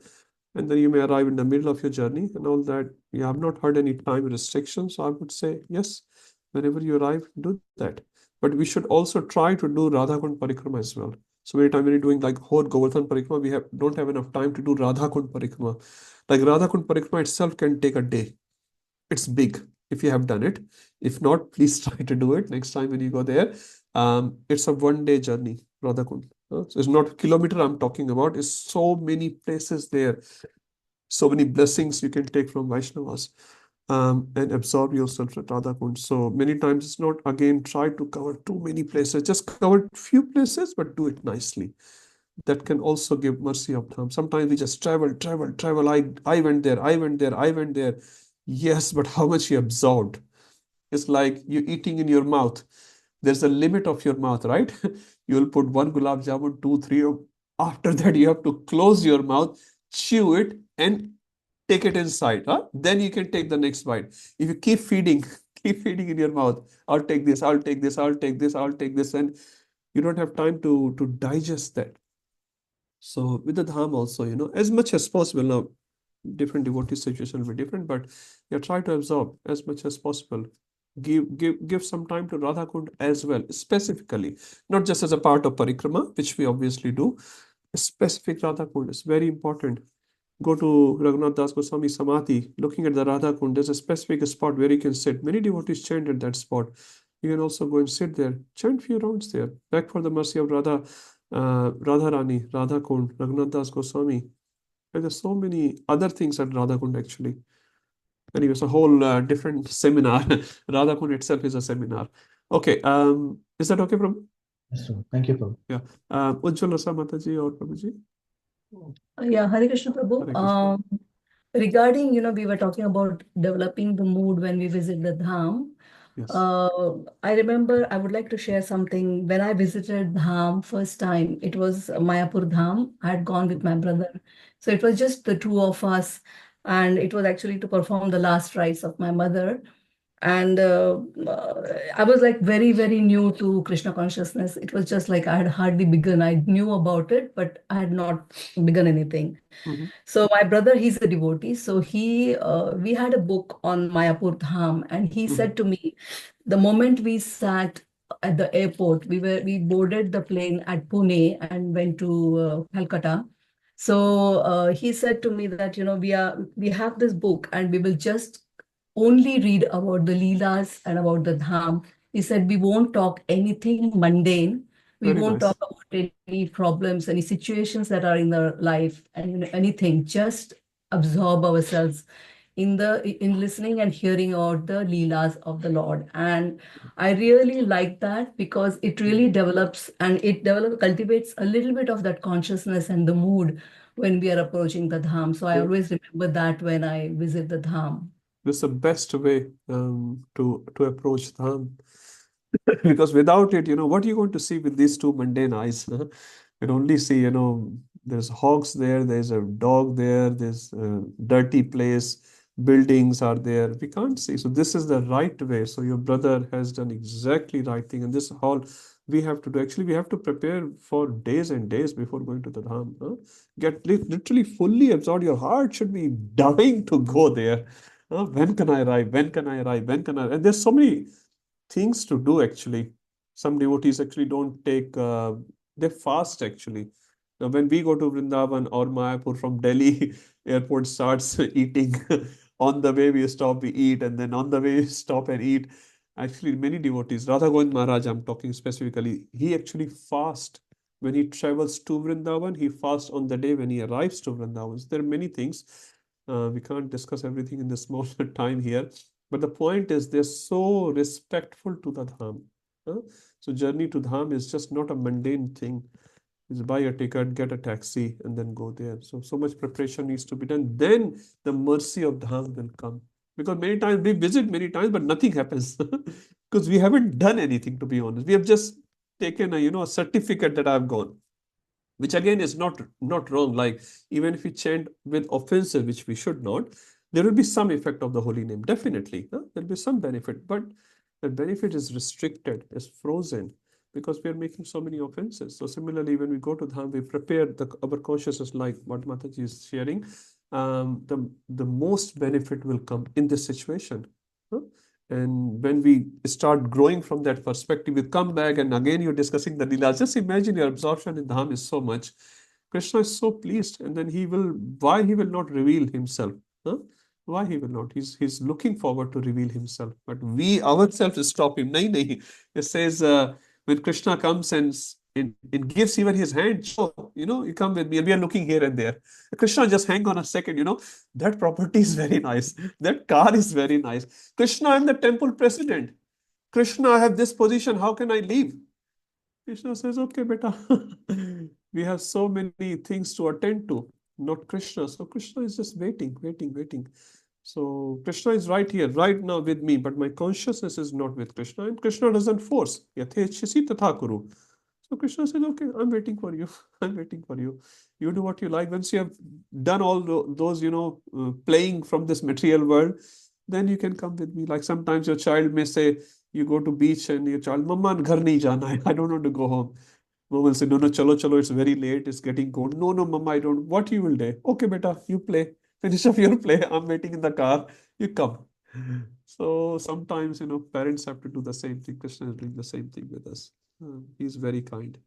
and then you may arrive in the middle of your journey and all that. Yeah, I've not heard any time restrictions, so I would say yes, whenever you arrive, do that. But we should also try to do Radha Kund parikrama as well. So many times when you're doing like whole Govardhan parikrama, we don't have enough time to do Radha Kund parikrama. Like Radha Kund parikrama itself can take a day. It's big if you have done it. If not, please try to do it next time when you go there. It's a 1-day journey, Radha Kund. So it's not kilometer I'm talking about. It's so many places there. So many blessings you can take from Vaishnavas and absorb yourself at Radha Kund. So many times it's not, again, try to cover too many places. Just cover few places, but do it nicely. That can also give mercy of Dham. Sometimes we just travel. I went there. Yes, but how much you absorbed? It's like you eating in your mouth. There's a limit of your mouth, right? You'll put 1 gulab jamun, 2, 3. After that, you have to close your mouth, chew it, and take it inside. Then you can take the next bite. If you keep feeding in your mouth, I'll take this, and you don't have time to digest that. So with the dham also, as much as possible. Now, different devotee situation will be different, but try to absorb as much as possible. Give some time to Radha Kund as well, specifically, not just as a part of parikrama, which we obviously do. A specific Radha Kund is very important. Go to Raghunath Das Goswami Samadhi, looking at the Radha Kund, there's a specific spot where you can sit. Many devotees chant at that spot. You can also go and sit there, chant few rounds there, beg for the mercy of Radharani, Radha Kund, Raghunath Das Goswami. And there's so many other things at Radha Kund actually. Anyway, it's a whole different seminar. Radha Kund itself is a seminar. Okay, is that okay, Prabhu? Yes, sir. Thank you, Prabhu. Yeah. Ujjwal Rasa Mataji or Prabhuji? Yeah, Hare Krishna, Prabhu. Hare Krishna. Regarding, we were talking about developing the mood when we visit the Dham. Yes. I remember I would like to share something. When I visited Dham first time, it was Mayapur Dham. I had gone with my brother. So it was just the two of us. And it was actually to perform the last rites of my mother. And I was like very, very new to Krishna consciousness. It was just like I had hardly begun. I knew about it, but I had not begun anything. So my brother, he's a devotee. So we had a book on Mayapur Dham, and he said to me, the moment we sat at the airport, we boarded the plane at Pune and went to Calcutta. So he said to me that we have this book and we will just only read about the Leelas and about the Dham. He said we won't talk anything mundane. We Very won't nice. talk about any problems, any situations that are in our life, and anything. Just absorb ourselves in listening and hearing about the Leelas of the Lord. And I really like that because it really develops and cultivates a little bit of that consciousness and the mood when we are approaching the Dham. So I Yeah. always remember that when I visit the Dham. This is the best way to approach Dham. Because without it, what are you going to see with these two mundane eyes? You can only see, there's hogs there, there's a dog there, there's a dirty place, buildings are there. We can't see. So this is the right way. So your brother has done exactly right thing. And this is all we have to do. Actually, we have to prepare for days and days before going to the Dham. Get literally fully absorbed. Your heart should be dying to go there. When can I arrive? When can I arrive? When can I? And there's so many things to do actually. Some devotees actually don't take, they fast actually. Now, when we go to Vrindavan or Mayapur from Delhi, airport starts eating. On the way we stop, we eat, and then on the way we stop and eat. Actually, many devotees, Radha Govind Maharaj, I'm talking specifically, he actually fasts. When he travels to Vrindavan, he fasts on the day when he arrives to Vrindavan. So there are many things. We can't discuss everything in the small time here. But the point is, they're so respectful to the Dham. So journey to Dham is just not a mundane thing. Is buy a ticket, get a taxi, and then go there. So much preparation needs to be done. Then the mercy of Dham will come. Because many times we visit many times, but nothing happens. Because we haven't done anything, to be honest. We have just taken a certificate that I've gone. Which again is not wrong. Like even if we chant with offensive, which we should not, there will be some effect of the holy name. Definitely, there'll be some benefit, but the benefit is restricted, is frozen, because we are making so many offenses. So similarly, when we go to Dham, we prepare our consciousness, like what Mataji is sharing. The most benefit will come in this situation. And when we start growing from that perspective, we come back and again you're discussing the Leela. Just imagine your absorption in Dham is so much. Krishna is so pleased, and then why he will not reveal himself? Why he will not? He's looking forward to reveal himself. But we ourselves stop him. Nahi. It says when Krishna comes and it gives even his hand, you come with me, and we are looking here and there. Krishna, just hang on a second, that property is very nice. That car is very nice. Krishna, I'm the temple president. Krishna, I have this position. How can I leave? Krishna says, okay, beta. We have so many things to attend to, not Krishna. So Krishna is just waiting. So Krishna is right here, right now with me, but my consciousness is not with Krishna, and Krishna doesn't force. Yathechisi tatha kuru. So Krishna says, okay, I'm waiting for you. I'm waiting for you. You do what you like. Once you have done all those, playing from this material world, then you can come with me. Like sometimes your child may say, you go to beach and your child, Mama, ghar nahi jana hai. I don't want to go home. Mom will say, no, chalo, chalo, it's very late, it's getting cold. No, mama, I don't. What you will do? Okay, beta, you play. Finish up your play. I'm waiting in the car. You come. So sometimes, parents have to do the same thing. Krishna is doing the same thing with us. He's very kind.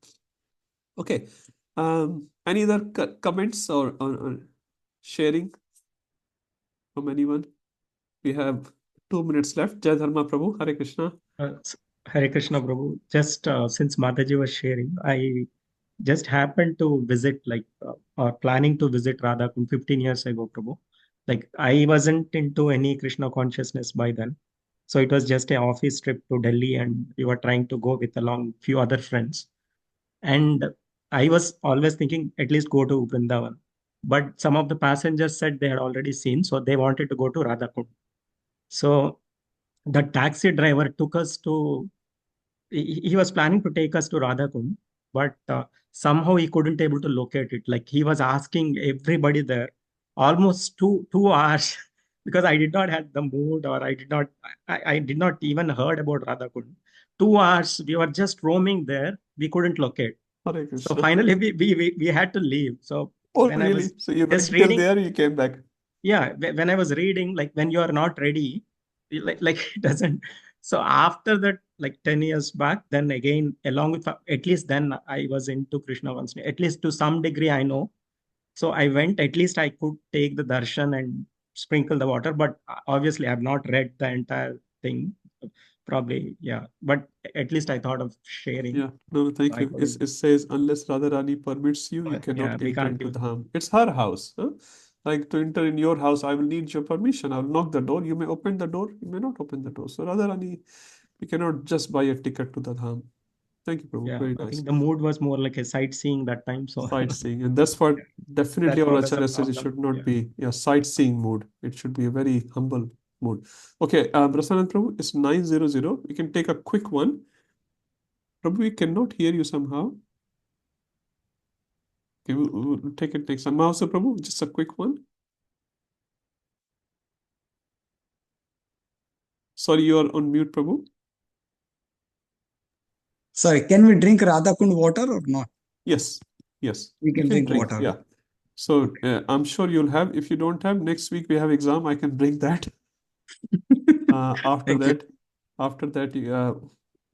Okay. Any other comments or sharing from anyone? We have 2 minutes left. Jai Dharma Prabhu, Hare Krishna. Hare Krishna, Prabhu. Just since Mataji was sharing, I just happened to visit, or planning to visit Radhakund 15 years ago, Prabhu. Like, I wasn't into any Krishna consciousness by then. So it was just an office trip to Delhi, and we were trying to go with along few other friends. And I was always thinking, at least go to Vrindavan. But some of the passengers said they had already seen, so they wanted to go to Radhakund. So the taxi driver took us to, he was planning to take us to Radhakund, but somehow he couldn't able to locate it. Like, he was asking everybody there almost 2 hours because I did not have the mood, or I did not even heard about Radhakund. 2 hours we were just roaming there, we couldn't locate. Hare So Krishna. finally we had to leave. So Oh, when I really? was So you went just till reading, there, you came back. yeah, when I was reading, like, when you are not ready, like it doesn't. So after that, like 10 years back, then again, along with, at least then I was into Krishna once, at least to some degree I know. So I went, at least I could take the darshan and sprinkle the water, but obviously I've not read the entire thing. Probably, yeah, but at least I thought of sharing. Yeah, no, thank I you. couldn't. It says, unless Radharani permits you, you Yeah, cannot we enter can't into use. the Dham. It's her house. Huh? Like, to enter in your house, I will need your permission. I will knock the door. You may open the door. You may not open the door. So Radharani, you cannot just buy a ticket to the Dham. Thank you, Prabhu. Yeah, Very I nice. think the mood was more like a sightseeing that time. So Sightseeing. And that's what definitely that our was a Acharya says it problem. should not Yeah. be a sightseeing mood. It should be a very humble mood. Okay, Prasanand Prabhu, it's 9:00. We can take a quick one. Prabhu, we cannot hear you somehow. Okay, we'll take it next time. Mahasa Prabhu, just a quick one. Sorry, you are on mute, Prabhu. Sorry, can we drink Radhakund water or not? Yes, We can drink water. Yeah. So I'm sure you'll have. If you don't have, next week we have exam. I can bring that. After Thank that,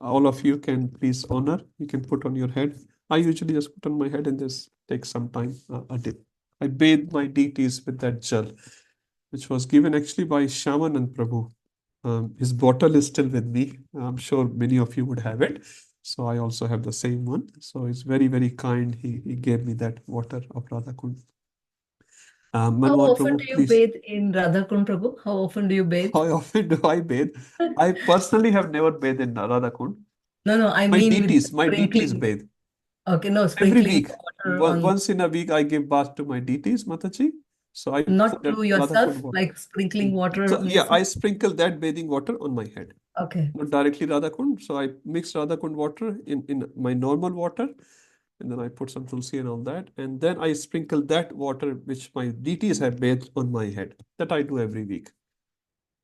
all of you can please honor. You can put on your head. I usually just put on my head and just take some time a dip. I bathe my deities with that jal, which was given actually by Shamanand Prabhu. His bottle is still with me. I'm sure many of you would have it. So I also have the same one. So it's very, very kind. He gave me that water of Radhakund. How Manmohan often Prabhu, do you please. bathe in Radhakund, Prabhu? How often do you bathe? How often do I bathe? I personally have never bathed in Radhakund. No, I My mean with deities sprinkling. bathe. Okay, no, Every sprinkling week. water on, Once in a week, I give bath to my deities, Mataji. So I not put that to Radhakund yourself, water. like sprinkling water So on yeah, I yourself. sprinkle that bathing water on my head. Okay. Not directly Radhakund. So I mix Radhakund water in my normal water, and then I put some tulsi and all that. And then I sprinkle that water which my deities have bathed on my head. That I do every week.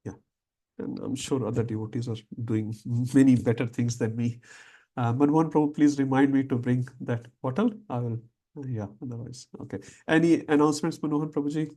Yeah. And I'm sure other devotees are doing many better things than me. Manmohan Prabhu, please remind me to bring that bottle. I will, yeah, otherwise. Okay. Any announcements, Manmohan Prabhuji?